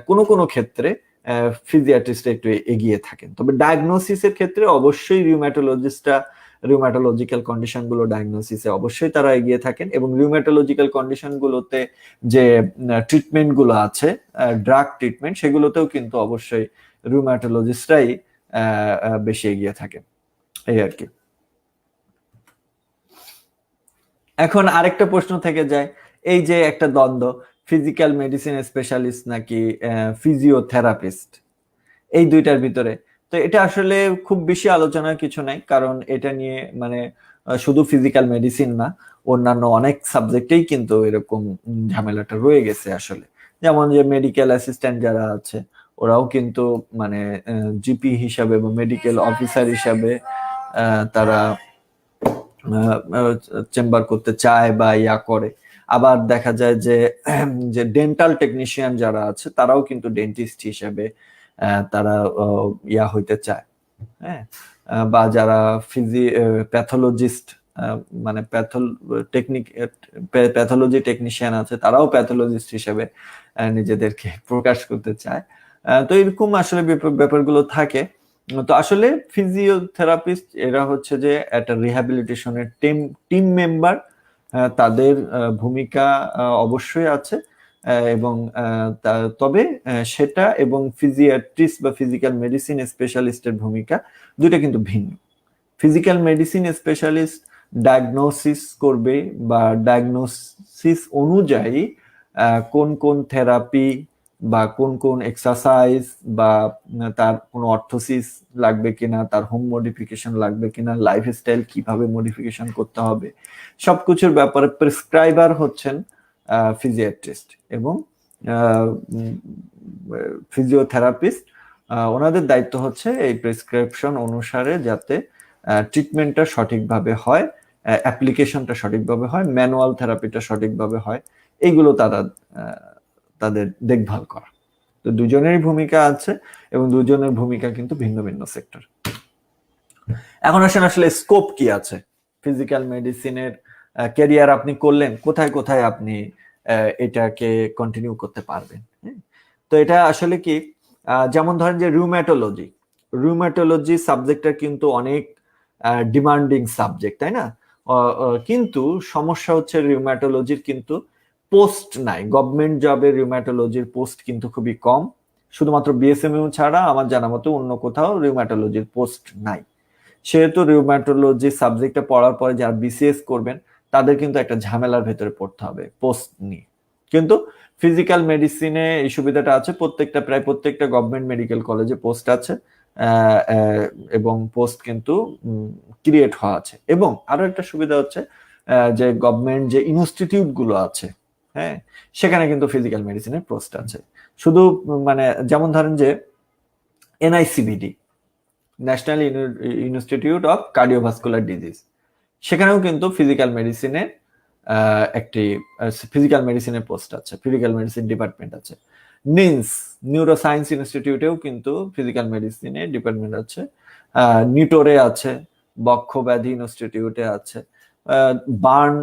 কোনো কোনো ক্ষেত্রে ফিজিয়াট্রিস্ট একটু এগিয়ে থাকেন। তবে ডায়াগনোসিসের ক্ষেত্রে অবশ্যই রিউম্যাটোলজিস্টরা রিউম্যাটোলজিক্যাল কন্ডিশন গুলো ডায়াগনোসিসে অবশ্যই তারা এগিয়ে থাকেন, এবং রিউম্যাটোলজিক্যাল কন্ডিশন গুলোতে যে ট্রিটমেন্ট গুলো আছে, ড্রাগ ট্রিটমেন্ট, সেগুলোতেও কিন্তু অবশ্যই রিউম্যাটোলজিস্টরাই বেশি এগিয়ে থাকেন, এই আর কি। এখন আরেকটা প্রশ্ন থেকে যায়, এই যে একটা দ্বন্দ্ব, ফিজিক্যাল মেডিসিন স্পেশালিস্ট নাকি ফিজিওথেরাপিস্ট, এই দুইটার ভিতরে। তো এটা আসলে খুব বেশি আলোচনার কিছু নাই, কারণ এটা নিয়ে মানে শুধু ফিজিক্যাল মেডিসিন না, অন্যান্য অনেক সাবজেক্টেই কিন্তু এরকম ঝামেলাটা রয়ে গেছে আসলে। যেমন যে মেডিকেল অ্যাসিস্ট্যান্ট যারা আছে, ওরাও কিন্তু মানে জিপি হিসাবে বা মেডিকেল অফিসার হিসাবে তারা চেম্বার করতে চায় বা ইয়া করে। আবার দেখা যায় যে যে ডেন্টাল টেকনিশিয়ান যারা আছে, তারাও কিন্তু ডেন্টিস্ট হিসেবে তারা ইয়া হইতে চায়, হ্যাঁ। বা যারা প্যাথোলজিস্ট, মানে প্যাথোলজি টেকনিশিয়ান আছে, তারাও প্যাথোলজিস্ট হিসেবে নিজেদেরকে প্রকাশ করতে চায়। তো এরকম আসলে ব্যাপারগুলো থাকে। তো আসলে ফিজিওথেরাপিস্ট এরা হচ্ছে যে একটা রিহ্যাবিলিটেশনের টিম মেম্বার, তাদের ভূমিকা অবশ্যই আছে, এবং তবে সেটা এবং ফিজিয়াট্রিস্ট বা ফিজিক্যাল মেডিসিন স্পেশালিস্টের ভূমিকা দুটো কিন্তু ভিন্ন। ফিজিক্যাল মেডিসিন স্পেশালিস্ট ডায়াগনোসিস করবে, বা ডায়াগনোসিস অনুযায়ী কোন কোন থেরাপি বা কোন কোন এক্সারসাইজ বা তার কোনো অর্থোসিস লাগবে কিনা, তার হোম মডিফিকেশন লাগবে কিনা, লাইফস্টাইল কিভাবে মডিফিকেশন করতে হবে, সবকিছুর ব্যাপারে প্রেসক্রাইবার হচ্ছেন ফিজিয়াট্রিস্ট এবং ফিজিওথেরাপিস্ট। ওনাদের দায়িত্ব হচ্ছে এই প্রেসক্রিপশন অনুসারে যাতে ট্রিটমেন্টটা সঠিকভাবে হয়, অ্যাপ্লিকেশনটা সঠিকভাবে হয়, ম্যানুয়াল থেরাপিটা সঠিকভাবে হয়, এইগুলো তাদের দেখভাল করা। তো দুজনেরই ভূমিকা আছে, এবং দুজনের ভূমিকা কিন্তু ভিন্ন ভিন্ন সেক্টর। এখন আসেন আসলে স্কোপ কি আছে ফিজিক্যাল মেডিসিনের। ক্যারিয়ার আপনি করলেন, কোথায় কোথায় আপনি এটাকে কন্টিনিউ করতে পারবেন। তো এটা আসলে কি, যেমন ধরেন যে রিউম্যাটোলজি সাবজেক্টটা কিন্তু অনেক ডিমান্ডিং সাবজেক্ট, তাই না? কিন্তু সমস্যা হচ্ছে রিউম্যাটোলজির কিন্তু পোস্ট নাই। গভর্নমেন্ট জবের রিউম্যাটোলজির পোস্ট কিন্তু খুবই কম। শুধুমাত্র বিএসএমইউ ছাড়া আমার জানা মতো অন্য কোথাও রিউম্যাটোলজির পোস্ট নাই। সেহেতু রিউম্যাটোলজি সাবজেক্টটা পড়ার পরে যারা বিসিএস করবেন, তাদের কিন্তু একটা ঝামেলার ভেতরে পড়তে হবে পোস্ট নিয়ে। কিন্তু ফিজিক্যাল মেডিসিনে এই সুবিধাটা আছে, প্রায় প্রত্যেকটা গভর্নমেন্ট মেডিকেল কলেজে পোস্ট আছে, এবং পোস্ট কিন্তু ক্রিয়েট হওয়া আছে। এবং আরো একটা সুবিধা হচ্ছে যে গভর্নমেন্ট যে ইনস্টিটিউট গুলো আছে, হ্যাঁ, সেখানে কিন্তু ফিজিক্যাল মেডিসিনের পোস্ট আছে। শুধু মানে যেমন ধরেন যে NICVD, national institute of cardiovascular disease, সেখানেও কিন্তু ফিজিক্যাল মেডিসিনের একটি ফিজিক্যাল মেডিসিনের পোস্ট আছে, ফিজিক্যাল মেডিসিন ডিপার্টমেন্ট আছে। নিন্স নিউরোসায়েন্স ইনস্টিটিউটেও কিন্তু ফিজিক্যাল মেডিসিনের ডিপার্টমেন্ট আছে। নিটোরে আছে, বক্ষ ব্যাধি ইনস্টিটিউটে আছে, বার্ন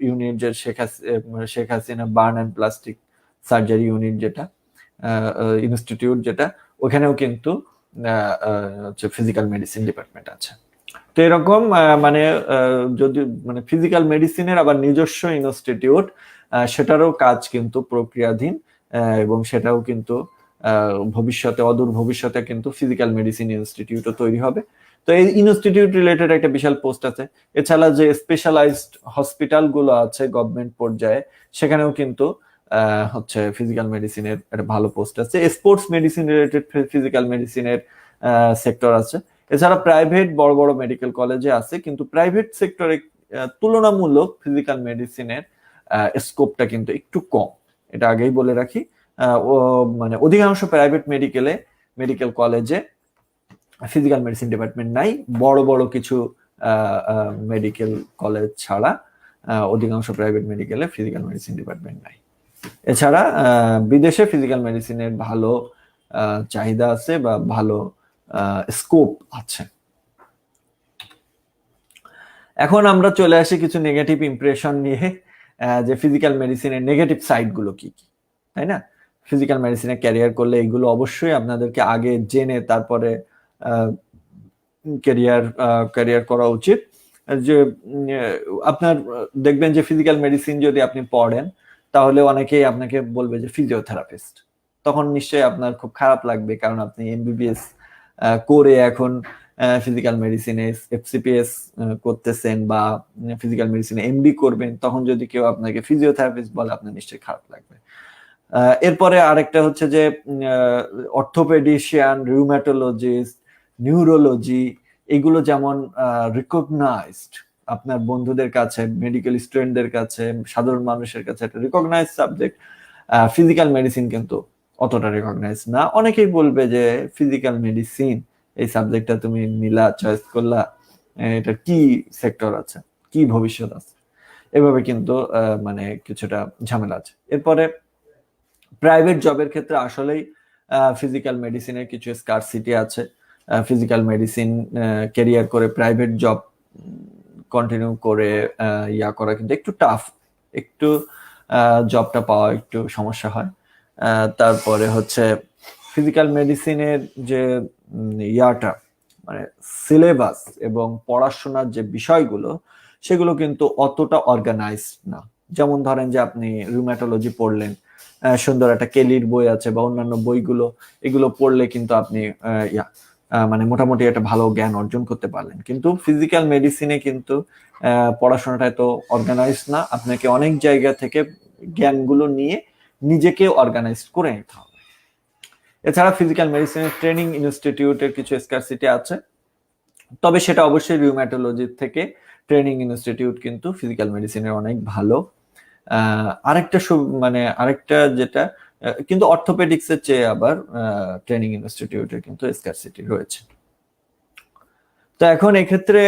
ইউনিট, যে Sheikh Hasina burn and plastic surgery unit, যেটা ইনস্টিটিউট, যেটা ওখানেও কিন্তু হচ্ছে ফিজিক্যাল মেডিসিন ডিপার্টমেন্ট আছে। তো এরকম মানে যদি মানে ফিজিক্যাল মেডিসিনের আবার নিজস্ব ইনস্টিটিউট, সেটারও কাজ কিন্তু প্রক্রিয়াধীন, এবং সেটাও কিন্তু ভবিষ্যতে, অদূর ভবিষ্যতে কিন্তু ফিজিক্যাল মেডিসিন ইনস্টিটিউটও তৈরি হবে। তো এই ইনস্টিটিউট রিলেটেড একটা বিশাল পোস্ট আছে। এছাড়া যে স্পেশালাইজড হসপিটাল গুলো আছে গভর্নমেন্ট পর্যায়ে, সেখানেও কিন্তু হচ্ছে ফিজিক্যাল মেডিসিনের একটা ভালো পোস্ট আছে। স্পোর্টস মেডিসিন রিলেটেড ফিজিক্যাল মেডিসিনের সেক্টর আছে। এছাড়া প্রাইভেট বড় বড় মেডিকেল কলেজে আছে, কিন্তু প্রাইভেট সেক্টরে তুলনামূলক ফিজিক্যাল মেডিসিনের স্কোপটা কিন্তু একটু কম, এটা আগেই বলে রাখি। মানে অধিকাংশ প্রাইভেট মেডিকেল কলেজে ফিজিক্যাল মেডিসিন ডিপার্টমেন্ট নাই, বড় বড় কিছু মেডিকেল কলেজ ছাড়া অধিকাংশ প্রাইভেট মেডিকেলে ফিজিক্যাল মেডিসিন ডিপার্টমেন্ট নাই। এছাড়া বিদেশে ফিজিক্যাল মেডিসিনের ভালো চাহিদা আছে বা ভালো স্কোপ আছে। এখন আমরা চলে আসি কিছু নেগেটিভ ইমপ্রেশন নিয়ে, যে ফিজিক্যাল মেডিসিনের নেগেটিভ সাইড গুলো কি কি, তাই না? ফিজিক্যাল মেডিসিনে ক্যারিয়ার করলে এগুলো অবশ্যই আপনাদেরকে আগে জেনে তারপরে ক্যারিয়ার করা উচিত। যে আপনার দেখবেন যে ফিজিক্যাল মেডিসিন যদি আপনি পড়েন, তাহলে অনেকেই আপনাকে বলবে যে ফিজিওথেরাপিস্ট। তখন নিশ্চয়ই আপনার খুব খারাপ লাগবে, কারণ আপনি এমবিবিএস করে এখন ফিজিক্যাল মেডিসিনে এফসিপিএস করতেছেন বা ফিজিক্যাল মেডিসিনে এমডি করবেন, তখন যদি কেউ আপনাকে ফিজিওথেরাপিস্ট বলে, আপনার নিশ্চয়ই খারাপ লাগবে। এরপরে আরেকটা হচ্ছে যে অর্থোপেডিশিয়ান, রিউম্যাটোলজিস্ট, নিউরোলজি, এগুলো যেমন রিকগনাইজড আপনার বন্ধুদের কাছে, মেডিকেল স্টুডেন্টদের কাছে, সাধারণ মানুষের কাছে একটা রিকগনাইজ সাবজেক্ট, ফিজিক্যাল মেডিসিন কিন্তু অতটা রিকগনাইজ না। অনেকেই বলবে যে ফিজিক্যাল মেডিসিন এই সাবজেক্টটা তুমি নিলা, চয়েস করলা, এটা কি সেক্টর আছে, কি ভবিষ্যৎ আছে, এভাবে কিন্তু মানে কিছুটা ঝামেলা আছে। এরপরে প্রাইভেট জবের ক্ষেত্রে আসলেই ফিজিক্যাল মেডিসিনের কিছু স্কারসিটি আছে। ফিজিক্যাল মেডিসিন ক্যারিয়ার করে প্রাইভেট জব কন্টিনিউ করে করা কিন্তু একটু টাফ, একটু জবটা পাওয়া একটু সমস্যা হয়। তারপরে হচ্ছে ফিজিক্যাল মেডিসিনের যে মানে সিলেবাস এবং পড়াশোনার যে বিষয়গুলো, সেগুলো কিন্তু অতটা অর্গানাইজড না। যেমন ধরেন যে আপনি রিউম্যাটোলজি পড়লেন, সুন্দর একটা কেলির বই আছে বা অন্যান্য বইগুলো, এগুলো পড়লে কিন্তু আপনি মানে মোটামুটি একটা ভালো জ্ঞান অর্জন করতে পারলেন। কিন্তু ফিজিক্যাল মেডিসিনে কিন্তু পড়াশোনাটা এত অর্গানাইজ না, আপনাকে অনেক জায়গা থেকে জ্ঞানগুলো নিয়ে নিজেকে অর্গানাইজ করে নিতে হবে। এছাড়া ফিজিক্যাল মেডিসিনের ট্রেনিং ইনস্টিটিউটের কিছু স্কারসিটি আছে, তবে সেটা অবশ্যই রিউম্যাটোলজির থেকে ট্রেনিং ইনস্টিটিউট কিন্তু ফিজিক্যাল মেডিসিনের অনেক ভালো। আরেকটা যেটা কিন্তু অর্থোপেডিক্সের চেয়ে আবার ট্রেনিং ইনস্টিটিউটের কিন্তু স্কারসিটি রয়েছে। তো এখন এক্ষেত্রে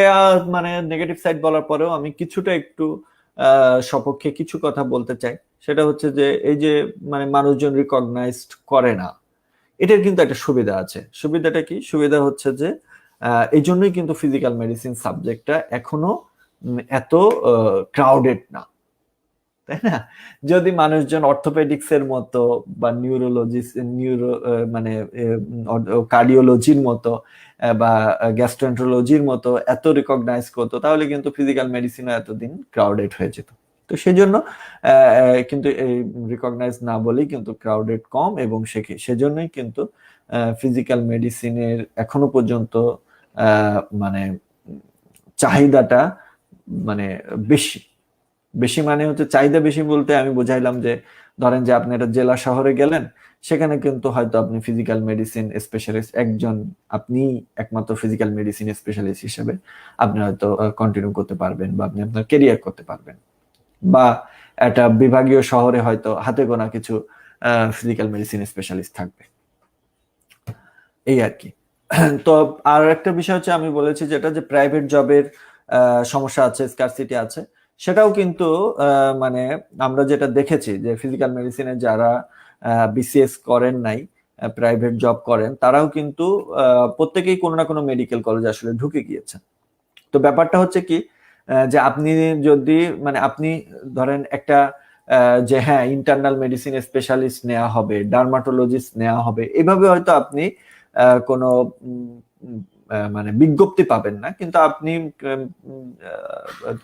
মানে নেগেটিভ সাইড বলার পরেও আমি কিছুটা একটু সপক্ষে কিছু কথা বলতে চাই। সেটা হচ্ছে যে এই যে মানে মানুষজন রিকগনাইজড করে না, এটার কিন্তু একটা সুবিধা আছে। সুবিধাটা কি? সুবিধা হচ্ছে যে এই জন্যই কিন্তু ফিজিক্যাল মেডিসিন সাবজেক্টটা এখনো এত ক্রাউডেড না, তাই না? যদি মানুষজন অর্থোপেডিক্স এর মতো বা কার্ডিওলজির মতো বা গ্যাস্ট্রোএন্টারোলজির মতো এত রিকগনাইজ করতো, তাহলে কিন্তু ফিজিক্যাল মেডিসিনও এতদিন ক্রাউডেড হয়ে যেত। তো সেই জন্য কিন্তু এই রিকগনাইজ না বলেই কিন্তু ক্রাউডেড কম, এবং সেজন্যই কিন্তু ফিজিক্যাল মেডিসিনের এখনো পর্যন্ত মানে চাহিদাটা মানে বেশি। মানে হচ্ছে চাহিদা বেশি বলতে আমি বোঝাইলাম যে ধরেন যে আপনি একটা জেলা শহরে গেলেন, সেখানে কিন্তু হয়তো আপনি ফিজিক্যাল মেডিসিন স্পেশালিস্ট আপনি একমাত্র ফিজিক্যাল মেডিসিন স্পেশালিস্ট হিসেবে আপনি হয়তো কন্টিনিউ করতে পারবেন বা আপনি আপনার কেরিয়ার করতে পারবেন, বা একটা বিভাগীয় শহরে হয়তো হাতে গোনা কিছু ফিজিক্যাল মেডিসিন স্পেশালিস্ট থাকবে, এই আর কি। তো আর একটা বিষয় হচ্ছে আমি বলেছি যেটা যে প্রাইভেট জবের সমস্যা আছে, স্কারসিটি আছে, সেটাও কিন্তু মানে আমরা যেটা দেখেছি যে ফিজিক্যাল মেডিসিনে যারা বিসিএস করেন নাই, প্রাইভেট জব করেন, তারাও কিন্তু প্রত্যেকেই কোনো না কোনো মেডিকেল কলেজ আসলে ঢুকে গিয়েছে। তো ব্যাপারটা হচ্ছে কি, যে আপনি যদি মানে আপনি ধরেন একটা যে হ্যাঁ ইন্টারনাল মেডিসিন স্পেশালিস্ট নেওয়া হবে, ডার্মাটোলজিস্ট নেওয়া হবে, এভাবে হয়তো আপনি কোনো মানে বিজ্ঞপ্তি পাবেন না, কিন্তু আপনি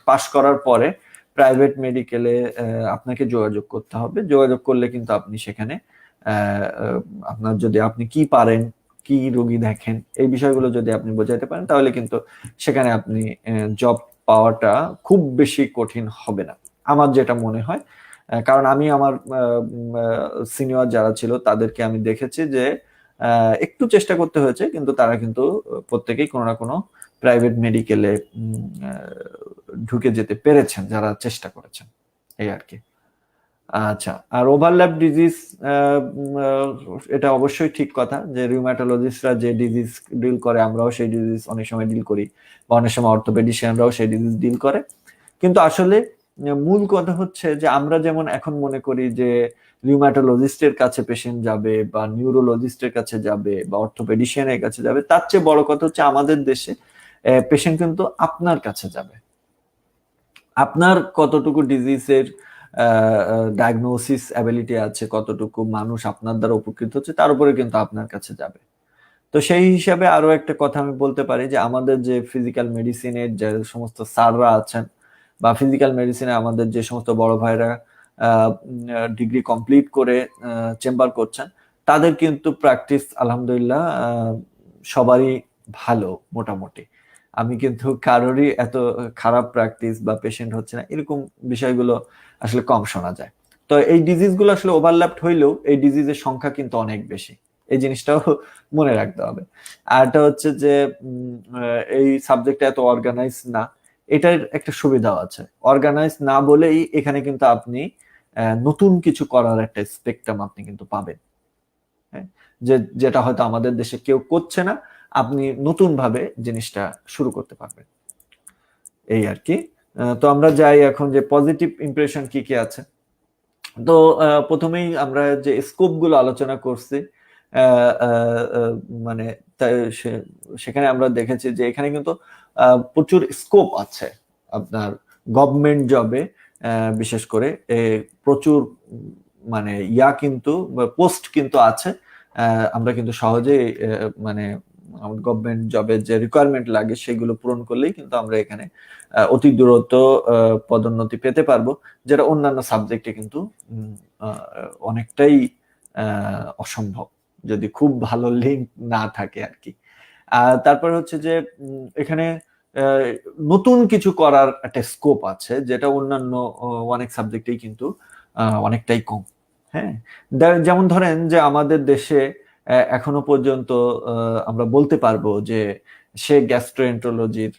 পাশ করার পরে প্রাইভেট মেডিকেলে আপনাকে যোগাযোগ করতে হবে। যোগাযোগ করলে কিন্তু আপনি সেখানে আপনার যদি আপনি কি পারেন, কি রোগী দেখেন, এই বিষয়গুলো যদি আপনি বোঝাতে পারেন তাহলে কিন্তু সেখানে আপনি জব পাওয়াটা খুব বেশি কঠিন হবে না, আমার যেটা মনে হয়। কারণ আমি আমার সিনিয়র যারা ছিল তাদেরকে আমি দেখেছি যে একটু চেষ্টা করতে হয়েছে, কিন্তু তারা কিন্তু প্রত্যেকেই কোনো না কোনো প্রাইভেট মেডিকেলে ঢুকে যেতে পেরেছেন যারা চেষ্টা করেছেন, এই আর কি। আচ্ছা, আর ওভারল্যাপ ডিজিজ, এটা অবশ্যই ঠিক কথা যে রিউমাটোলজিস্টরা যে ডিজিজ ডিল করে আমরাও সেই ডিজিজ অনেক সময় ডিল করি, বা অনেক সময় অর্থোপেডিশিয়ানরাও সেই ডিজিজ ডিল করে। কিন্তু আসলে মূল কথা হচ্ছে যে আমরা যেমন এখন মনে করি যে রিউমাটোলজিস্টের কাছে পেশেন্ট যাবে বা নিউরোলজিস্টের কাছে যাবে বা অর্থোপেডিশিয়ানের কাছে যাবে, তার চেয়ে বড় কথা হচ্ছে আমাদের দেশে পেশেন্ট কিন্তু আপনার কাছে যাবে। আপনার কতটুকু ডিজিজের ডায়াগনোসিস অ্যাবিলিটি আছে, কতটুকু মানুষ আপনার দ্বারা উপকৃত হচ্ছে, তার উপরে কিন্তু আপনার কাছে যাবে। তো সেই হিসাবে আরো একটা কথা আমি বলতে পারি যে আমাদের যে ফিজিক্যাল মেডিসিনের যে সমস্ত স্যাররা আছেন, বা ফিজিক্যাল মেডিসিনে আমাদের যে সমস্ত বড় ভাইরা ডিগ্রি কমপ্লিট করে চেম্বার করছেন, তাদের কিন্তু প্র্যাকটিস আলহামদুলিল্লাহ সবারই ভালো মোটামুটি। আমি কিন্তু কারোরই এত খারাপ প্র্যাকটিস বা পেশেন্ট হচ্ছে না এরকম বিষয়গুলো আসলে কম শোনা যায়। তো এই ডিজিজগুলো আসলে ওভারল্যাপড হইলেও এই ডিজিজের সংখ্যা কিন্তু অনেক বেশি, এই জিনিসটাও মনে রাখতে হবে। আর এটা হচ্ছে যে এই সাবজেক্টটা এত অর্গানাইজ না, এটার একটা সুবিধাও আছে। অর্গানাইজ না বলেই এখানে কিন্তু আপনি নতুন কিছু করার একটা স্পেকট্রাম আপনি কিন্তু পাবেন, হ্যাঁ, যেটা হয়তো আমাদের দেশে কেউ করছে না, আপনি নতুন ভাবে জিনিসটা শুরু করতে পারবেন, এই আর কি। তো আমরা যাই এখন যে পজিটিভ ইমপ্রেশন কি কি আছে। তো প্রথমেই আমরা যে স্কোপ গুলো আলোচনা করছি, মানে সেখানে আমরা দেখেছি যে এখানে কিন্তু প্রচুর স্কোপ আছে আপনার গভর্নমেন্ট জবে, বিশেষ করে প্রচুর মানে কিন্তু পোস্ট কিন্তু আছে। আমরা কিন্তু সহজেই মানে গভর্নমেন্ট জবের যে রিকোয়ারমেন্ট লাগে সেগুলো পূরণ করলেই কিন্তু আমরা এখানে অতি দ্রুত পদোন্নতি পেতে পারবো, যেটা অন্যান্য সাবজেক্টে কিন্তু অনেকটাই অসম্ভব যদি খুব ভালো লিঙ্ক না থাকে আর কি। তারপর হচ্ছে যে এখানে নতুন কিছু করার একটা স্কোপ আছে, যেটা অন্যান্য অনেক সাবজেক্টেই কিন্তু অনেকটাই কম। হ্যাঁ, যেমন ধরেন যে আমাদের দেশে এখনো পর্যন্ত আমরা বলতে পারবো যে সে গ্যাস্ট্রোএন্টারোলজির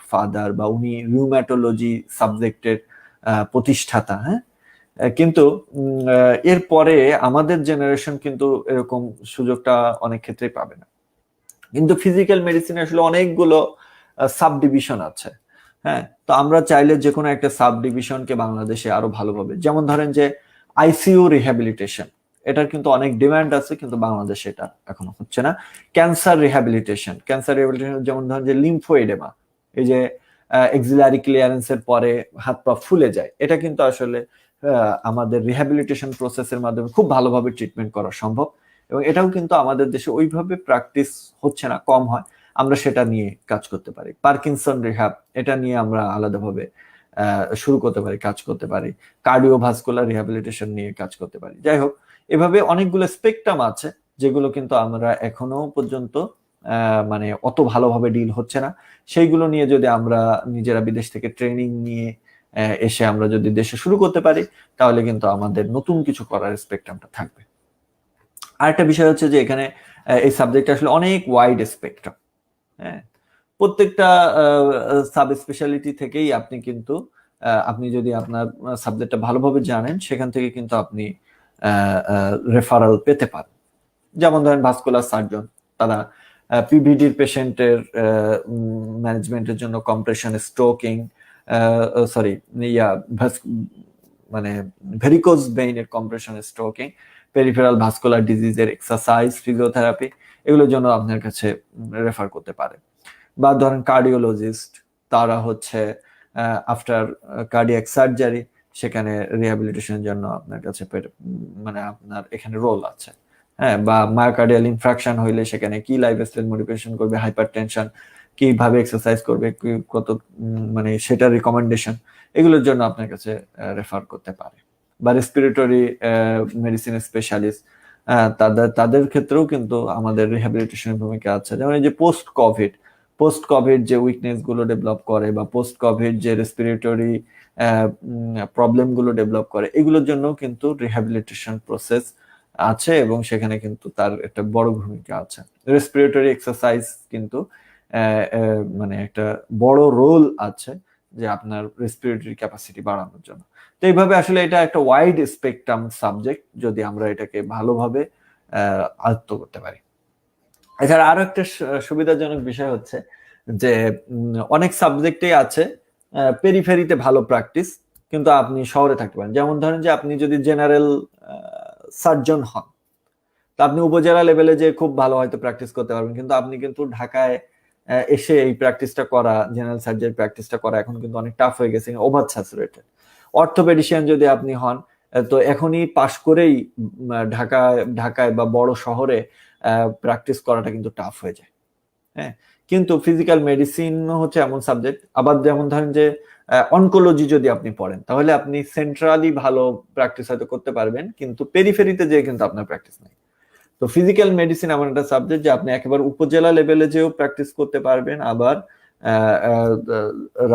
ফাদার, বা উনি রিউম্যাটোলজি সাবজেক্টের প্রতিষ্ঠাতা। হ্যাঁ, কিন্তু এরপরে আমাদের জেনারেশন কিন্তু এরকম সুযোগটা অনেক ক্ষেত্রে পাবে না। কিন্তু ফিজিক্যাল মেডিসিনে আসলে অনেকগুলো সাব ডিভিশন আছে। হ্যাঁ, তো আমরা চাইলে যে কোনো একটা সাব ডিভিশনকে বাংলাদেশে আরো ভালোভাবে, যেমন ধরেন যে আইসিইউ রিহ্যাবিলিটেশন, এটার কিন্তু অনেক ডিমান্ড আছে, কিন্তু বাংলাদেশে এটা এখনো হচ্ছে না। ক্যান্সার রিহ্যাবিলিটেশন, যেমন ধরেন যে লিম্ফোএডেমা, এই যে এক্সিলারি ক্লিয়ারেন্সের পরে হাত পা ফুলে যায়, এটা কিন্তু আসলে আমাদের রিহ্যাবিলিটেশন প্রসেসের মাধ্যমে খুব ভালোভাবে ট্রিটমেন্ট করা সম্ভব, এবং এটাও কিন্তু আমাদের দেশে ওইভাবে প্র্যাকটিস হচ্ছে না, কম হয়। আমরা সেটা নিয়ে কাজ করতে পারি। পার্কিনসন রিহ্যাব, এটা নিয়ে আমরা আলাদাভাবে শুরু করতে পারি, কাজ করতে পারি। কার্ডিওভাস্কুলার রিহ্যাবিলিটেশন নিয়ে কাজ করতে পারি। যাই হোক, এভাবে অনেকগুলো স্পেকট্রাম আছে যেগুলো কিন্তু আমরা এখনো পর্যন্ত মানে অত ভালোভাবে ডিল হচ্ছে না। সেইগুলো নিয়ে যদি আমরা নিজেরা বিদেশ থেকে ট্রেনিং নিয়ে এসে আমরা যদি দেশে শুরু করতে পারি, তাহলে কিন্তু আমাদের নতুন কিছু করার স্পেকট্রামটা থাকবে। আরেকটা বিষয় হচ্ছে যে এখানে এই সাবজেক্ট আসলে অনেক ওয়াইড স্পেকট্রাম। হ্যাঁ, প্রত্যেকটা সাব স্পেশালিটি থেকেই আপনি কিন্তু আপনি যদি আপনার সাবজেক্টটা ভালোভাবে জানেন, সেখান থেকে কিন্তু আপনি রেফারাল পেতে পারেন। যেমন ধরেন ভাস্কুলার সার্জন, তারা পিভিডির পেশেন্টের ম্যানেজমেন্টের জন্য কম্প্রেশন, স্ট্রোকিং, মানে ভেরিকোজ ভেইনের কম্প্রেশন, স্ট্রোকিং, পেরিফেরাল ভাস্কুলার ডিজিজের এক্সারসাইজ, ফিজিওথেরাপি, এগুলোর জন্য আপনার কাছে রেফার করতে পারে। বা ধরেন কার্ডিওলজিস্ট, তারা হচ্ছে আফটার কার্ডিয়াক সার্জারি, সেখানে রিহ্যাবিলিটেশনের জন্য আপনার কাছে মানে আপনার এখানে রোল আছে। হ্যাঁ, বা মায়োকার্ডিয়াল ইনফ্রাকশন হইলে সেখানে কি লাইফস্টাইল মডিফিকেশন করবে, হাইপারটেনশন কিভাবে এক্সারসাইজ করবে, কত মানে সেটার রিকমেন্ডেশন, এগুলোর জন্য আপনার কাছে রেফার করতে পারে। বা রেসপিরেটরি মেডিসিন স্পেশালিস্ট, তাদের ক্ষেত্রেও কিন্তু আমাদের রিহ্যাবিলিটেশনের ভূমিকা আছে। যেমন এই যে পোস্ট কোভিড যে উইকনেস গুলো ডেভেলপ করে, বা পোস্ট কোভিড যে রেসপিরেটরি প্রবলেম গুলো ডেভেলপ করে, এগুলোর জন্য কিন্তু রিহ্যাবিলিটেশন প্রসেস আছে, এবং সেখানে কিন্তু তার একটা বড় ভূমিকা আছে। রেসপিরেটরি এক্সারসাইজ কিন্তু মানে একটা বড় রোল আছে যে আপনার রেসপিরেটরি ক্যাপাসিটি বাড়ানোর জন্য। তো এইভাবে আসলে এটা একটা ওয়াইড স্পেকট্রাম সাবজেক্ট, যদি আমরা এটাকে ভালোভাবে আয়ত্ত করতে পারি। এছাড়া আরো একটা সুবিধাজনক বিষয় হচ্ছে যে অনেক সাবজেক্টেই আছে পেরিফেরিতে ভালো প্র্যাকটিস, কিন্তু আপনি শহরে থাকতে পারেন। যেমন ধরেন যে আপনি যদি জেনারেল সার্জন হন, তা আপনি উপজেলা লেভেলে যে খুব ভালো হয়তো প্র্যাকটিস করতে পারবেন, কিন্তু আপনি কিন্তু ঢাকায় এসে এই প্র্যাকটিসটা করা, জেনারেল সার্জারি প্র্যাকটিসটা করা এখন কিন্তু অনেক টাফ হয়ে গেছে, ওভার স্যাচুরেটেড। অর্থোপেডিশিয়ান যদি আপনি হন, তো এখনই পাশ করেই ঢাকায় বা বড় শহরে প্র্যাকটিস করাটা কিন্তু টাফ হয়ে যায়। হ্যাঁ, কিন্তু ফিজিক্যাল মেডিসিন হচ্ছে এমন সাবজেক্ট, আবার যেমন ধরেন যে অনকোলজি যদি আপনি পড়েন, তাহলে আপনি সেন্ট্রালি ভালো প্র্যাকটিস হয়তো করতে পারবেন, কিন্তু পেরিফেরিতে যেয়ে কিন্তু আপনার প্র্যাকটিস নেই। তো ফিজিক্যাল মেডিসিন এমন একটা সাবজেক্ট যে আপনি একেবারে উপজেলা লেভেলে যেও প্র্যাকটিস করতে পারবেন, আবার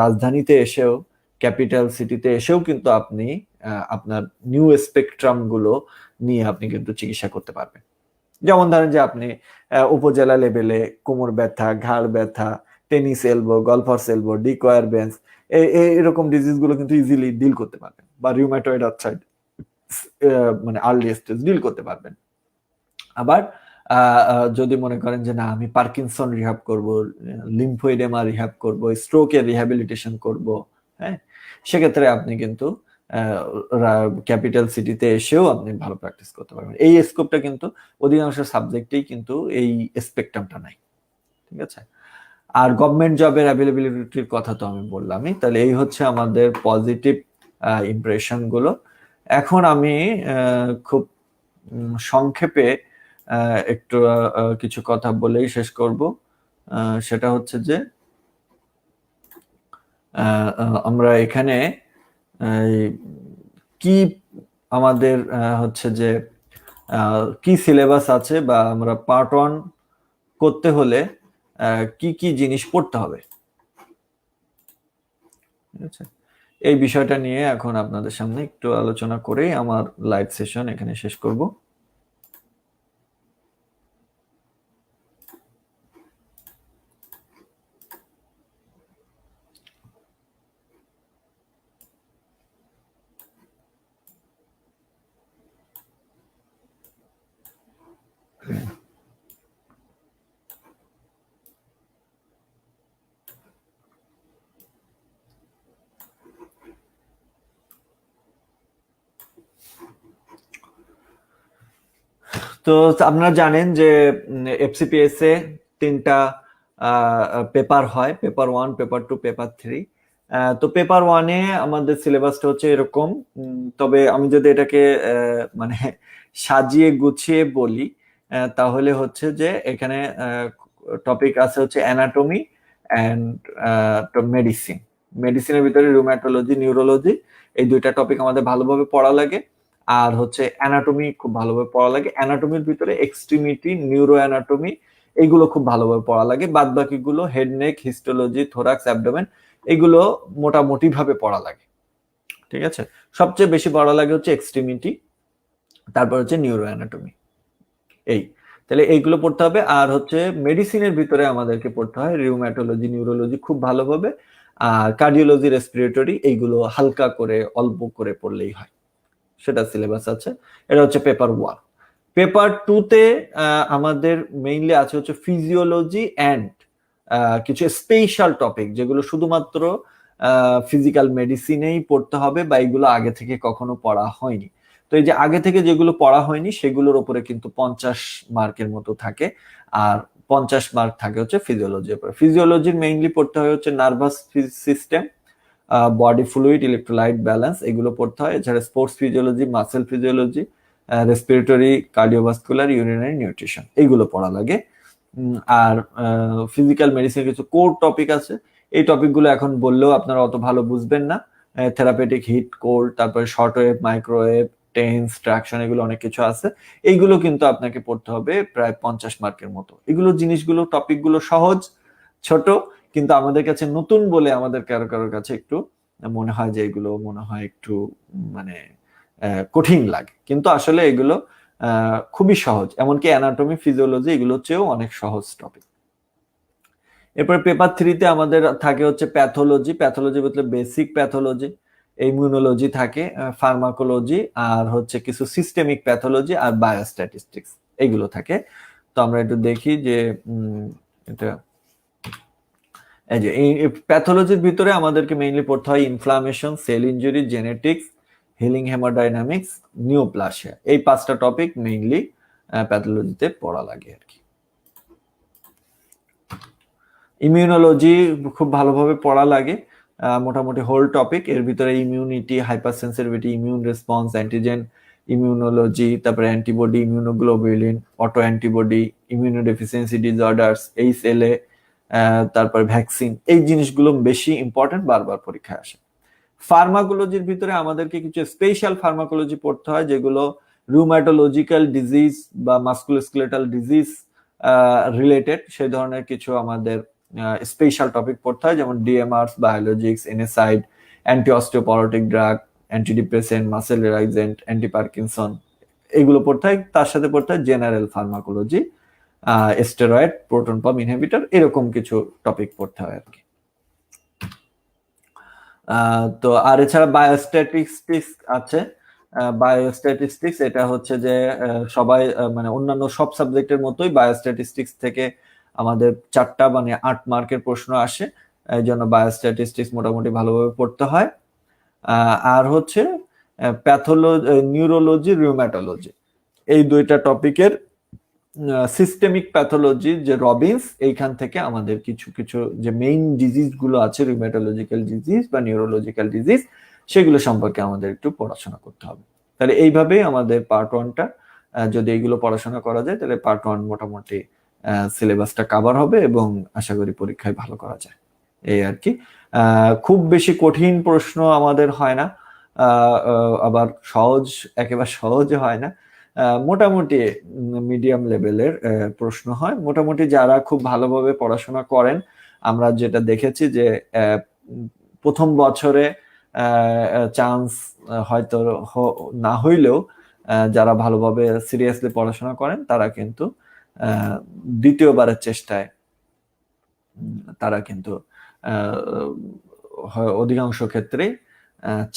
রাজধানীতে এসেও, ক্যাপিটাল সিটিতে এসেও কিন্তু আপনি আপনার নিউ স্পেকট্রাম গুলো নিয়ে আপনি কিন্তু চিকিৎসা করতে পারবেন। যেমন ধরেন যে আপনি উপজেলা লেভেলে কোমর ব্যথা, ঘাড় ব্যথা, টেনিস এলবো, গলফার্স এলবো, ডিকোয়ার বেঞ্চ, এরকম ডিজিজ গুলো কিন্তু ইজিলি ডিল করতে পারবেন, বা রিউমাটয়েড আর্থ্রাইটিস মানে আর্লি স্টেজ ডিল করতে পারবেন। আবার যদি মনে করেন যে না, আমি পার্কিনসন রিহ্যাব করব, লিম্ফোইডেমা রিহ্যাব করব, স্ট্রোকের রিহ্যাবিলিটেশন করব, হ্যাঁ, সেক্ষেত্রে আপনি কিন্তু ক্যাপিটাল সিটিতে এসেও আপনি ভালো প্র্যাকটিস করতে পারবেন। এই স্কোপটা কিন্তু অধিকাংশ সাবজেক্টেই কিন্তু এই স্পেকট্রামটা নাই, ঠিক আছে। আর গভর্নমেন্ট জবের অ্যাভেলেবিলিটির কথা তো আমি বললামই। তাহলে এই হচ্ছে আমাদের পজিটিভ ইমপ্রেশন গুলো। এখন আমি খুব সংক্ষেপে একটু কিছু কথা বলেই শেষ করব। সেটা হচ্ছে যে আমরা এখানে কি আমাদের হচ্ছে যে কি সিলেবাস আছে, বা আমরা পার্ট 1 করতে হলে কি কি জিনিস পড়তে হবে, ঠিক আছে। এই বিষয়টা নিয়ে এখন আপনাদের সামনে একটু আলোচনা করেই আমার লাইভ সেশন এখানে শেষ করব। তো আপনারা জানেন যে এফসিপিএস এ 3টা পেপার হয়, পেপার 1, পেপার 2, পেপার 3। তো পেপার 1-এ আমাদের সিলেবাসটা হচ্ছে এরকম, তবে আমি যদি এটাকে মানে সাজিয়ে গুছিয়ে বলি, তাহলে হচ্ছে যে এখানে টপিক আছে হচ্ছে অ্যানাটমি অ্যান্ড মেডিসিন। মেডিসিনের ভিতরে রুম্যাটোলজি, নিউরোলজি, এই 2টা টপিক আমাদের ভালোভাবে পড়া লাগে। আর হচ্ছে অ্যানাটমি খুব ভালোভাবে পড়া লাগে। অ্যানাটমির ভিতরে এক্সট্রিমিটি, নিউরো অ্যানাটমি, এইগুলো খুব ভালোভাবে পড়া লাগে। বাদ বাকিগুলো head neck, histology, thorax, abdomen, এগুলো মোটামুটি ভাবে পড়া লাগে, ঠিক আছে। সবচেয়ে বেশি পড়া লাগে হচ্ছে এক্সট্রিমিটি, তারপর হচ্ছে নিউরো অ্যানাটমি। এই তাহলে এইগুলো পড়তে হবে। আর হচ্ছে মেডিসিনের ভিতরে আমাদেরকে পড়তে হয় রিউম্যাটোলজি, নিউরোলজি খুব ভালোভাবে, আর কার্ডিওলজি, রেসপিরেটরি, এইগুলো হালকা করে অল্প করে পড়লেই হয়, সেটা সিলেবাস আছে। এটা হচ্ছে পেপার 1। পেপার 2-তে আমাদের মেইনলি আছে হচ্ছে ফিজিওলজি অ্যান্ড কিছু স্পেশাল টপিক, যেগুলো শুধুমাত্র ফিজিক্যাল মেডিসিনেই পড়তে হবে, বা এগুলো আগে থেকে কখনো পড়া হয়নি। তো এই যে আগে থেকে যেগুলো পড়া হয়নি, সেগুলোর উপরে কিন্তু 50 মার্কের মতো থাকে, আর 50 মার্ক থাকে হচ্ছে ফিজিওলজির উপরে। ফিজিওলজির মেইনলি পড়তে হয় হচ্ছে nervous system, body fluid, electrolyte balance, এগুলো পড়তে হয়। এছাড়া sports physiology, muscle physiology, respiratory, cardiovascular, urinary nutrition, এইগুলো পড়া লাগে। আর ফিজিক্যাল মেডিসিনের কিছু কোর টপিক আছে, এই টপিকগুলো এখন বললেও আপনারা অত ভালো বুঝবেন না। থেরাপিউটিক, হিট, কোল্ড, তারপরে short wave, microwave, tense, traction, এগুলো অনেক কিছু আছে। এইগুলো কিন্তু আপনাকে পড়তে হবে প্রায় 50 মার্কের মতো। এগুলো জিনিসগুলো, টপিকগুলো সহজ, ছোট, কিন্তু আমাদের কাছে নতুন বলে আমাদের কারো কারোর কাছে একটু মনে হয় যে এগুলো মনে হয় একটু মানে কঠিন লাগে, কিন্তু আসলে এগুলো খুবই সহজ। এমনকি অ্যানাটমি, ফিজিওলজি এগুলোর চেয়েও অনেক সহজ টপিক। এরপর পেপার 3-তে আমাদের থাকে হচ্ছে প্যাথোলজি। প্যাথোলজি বলতে বেসিক প্যাথোলজি, ইমিউনোলজি থাকে, ফার্মাকোলজি, আর হচ্ছে কিছু সিস্টেমিক প্যাথোলজি আর বায়োস্ট্যাটিস্টিক্স, এইগুলো থাকে। তো আমরা একটু দেখি যে এটা, এই যে এই প্যাথোলজির ভিতরে আমাদেরকে মেইনলি পড়তে হয় inflammation, sell injury, genetics, healing haemodynamics, neoplasia. এই 5টা টপিক মেইনলি প্যাথোলজিতে পড়া লাগে আর কি। ইমিউনোলজি খুব ভালোভাবে পড়া লাগে, মোটামুটি হোল টপিক। এর ভিতরে immunity, hyper sensitivity, immune response, antigen immunology, তারপরে antibody, immunoglobulin, auto antibody, immunodeficiency disorders, HLA, তারপর ভ্যাকসিন, এই জিনিসগুলো বেশি ইম্পর্টেন্ট, বারবার পরীক্ষায় আসে। ফার্মাকোলজির ভিতরে আমাদেরকে কিছু স্পেশাল ফার্মাকোলজি পড়তে হয়, যেগুলো রুমাটোলজিক্যাল ডিজিজ বা মাস্কুলোস্কেলেটাল ডিজিজ রিলেটেড, সেই ধরনের কিছু আমাদের স্পেশাল টপিক পড়তে হয়, যেমন DMARDs, biologics, NSAID, anti osteoporotic drug, antidepressant, muscle relaxant, anti Parkinson, এগুলো পড়তে হয়। তার সাথে পড়তে হয় general pharmacology, steroid, proton pump inhibitor, এরকম কিছু টপিক পড়তে হয় আর কি। তো আর এছাড়া বায়োস্ট্যাটিস্টিক্স আছে। বায়োস্ট্যাটিস্টিক্স এটা হচ্ছে যে সবাই মানে অন্যান্য সব সাবজেক্টের মতোই বায়োস্ট্যাটিস্টিক্স থেকে আমাদের 4টা মানে 8 মার্কের প্রশ্ন আসে, এই জন্য বায়োস্ট্যাটিস্টিক্স মোটামুটি ভালোভাবে পড়তে হয়। আর হচ্ছে প্যাথোলজি, নিউরোলজি, রিউম্যাটোলজি, এই 2টা টপিকের সিস্টেমিক প্যাথোলজি যে রবিনস, এইখান থেকে আমাদের কিছু কিছু যে মেইন ডিজিজ গুলো আছে, রিউম্যাটোলজিক্যাল ডিজিজ বা নিউরোলজিক্যাল ডিজিজ, সেগুলো সম্পর্কে আমাদের একটু পড়াশোনা করতে হবে। তাহলে এইভাবেই আমাদের পার্ট 1টা, যদি এইগুলো পড়াশোনা করা যায় তাহলে পার্ট 1 মোটামুটি সিলেবাসটা কভার হবে এবং আশা করি পরীক্ষায় ভালো করা যায়, এই আর কি। খুব বেশি কঠিন প্রশ্ন আমাদের হয় না, আবার একেবারে সহজ হয় না, মোটামুটি মিডিয়াম লেভেলের প্রশ্ন হয়। মোটামুটি যারা খুব ভালোভাবে পড়াশোনা করেন, আমরা যেটা দেখেছি যে প্রথম বছরে চান্স হয়তো না হইলেও যারা ভালোভাবে সিরিয়াসলি পড়াশোনা করেন তারা কিন্তু দ্বিতীয়বারের চেষ্টায় তারা কিন্তু অধিকাংশ ক্ষেত্রেই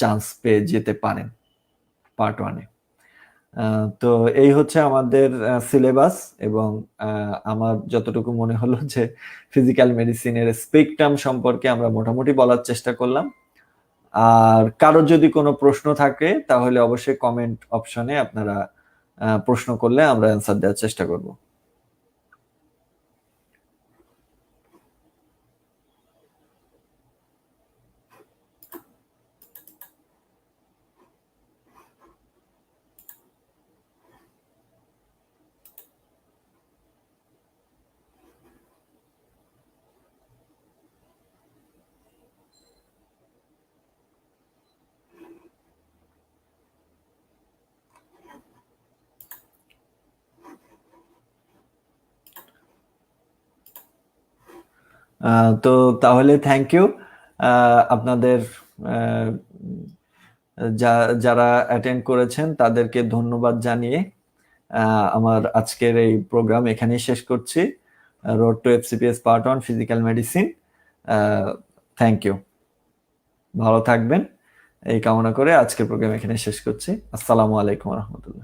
চান্স পেয়ে যেতে পারেন পার্ট 1-এ। তো এই হচ্ছে আমাদের সিলেবাস, এবং আমার যতটুকু মনে হলো যে ফিজিক্যাল মেডিসিনের স্পেকট্রাম সম্পর্কে আমরা মোটামুটি বলার চেষ্টা করলাম। আর কারোর যদি কোনো প্রশ্ন থাকে তাহলে অবশ্যই কমেন্ট অপশনে আপনারা প্রশ্ন করলে আমরা অ্যান্সার দেওয়ার চেষ্টা করব। তো তাহলে থ্যাংক ইউ আপনাদের, যারা অ্যাটেন্ড করেছেন তাদেরকে ধন্যবাদ জানিয়ে আমার আজকের এই প্রোগ্রাম এখানেই শেষ করছি। Road to FCPS part 1 physical medicine. Thank you, ভালো থাকবেন এই কামনা করে আজকের প্রোগ্রাম এখানে শেষ করছি। আসসালামু আলাইকুম রহমতুল্লাহ।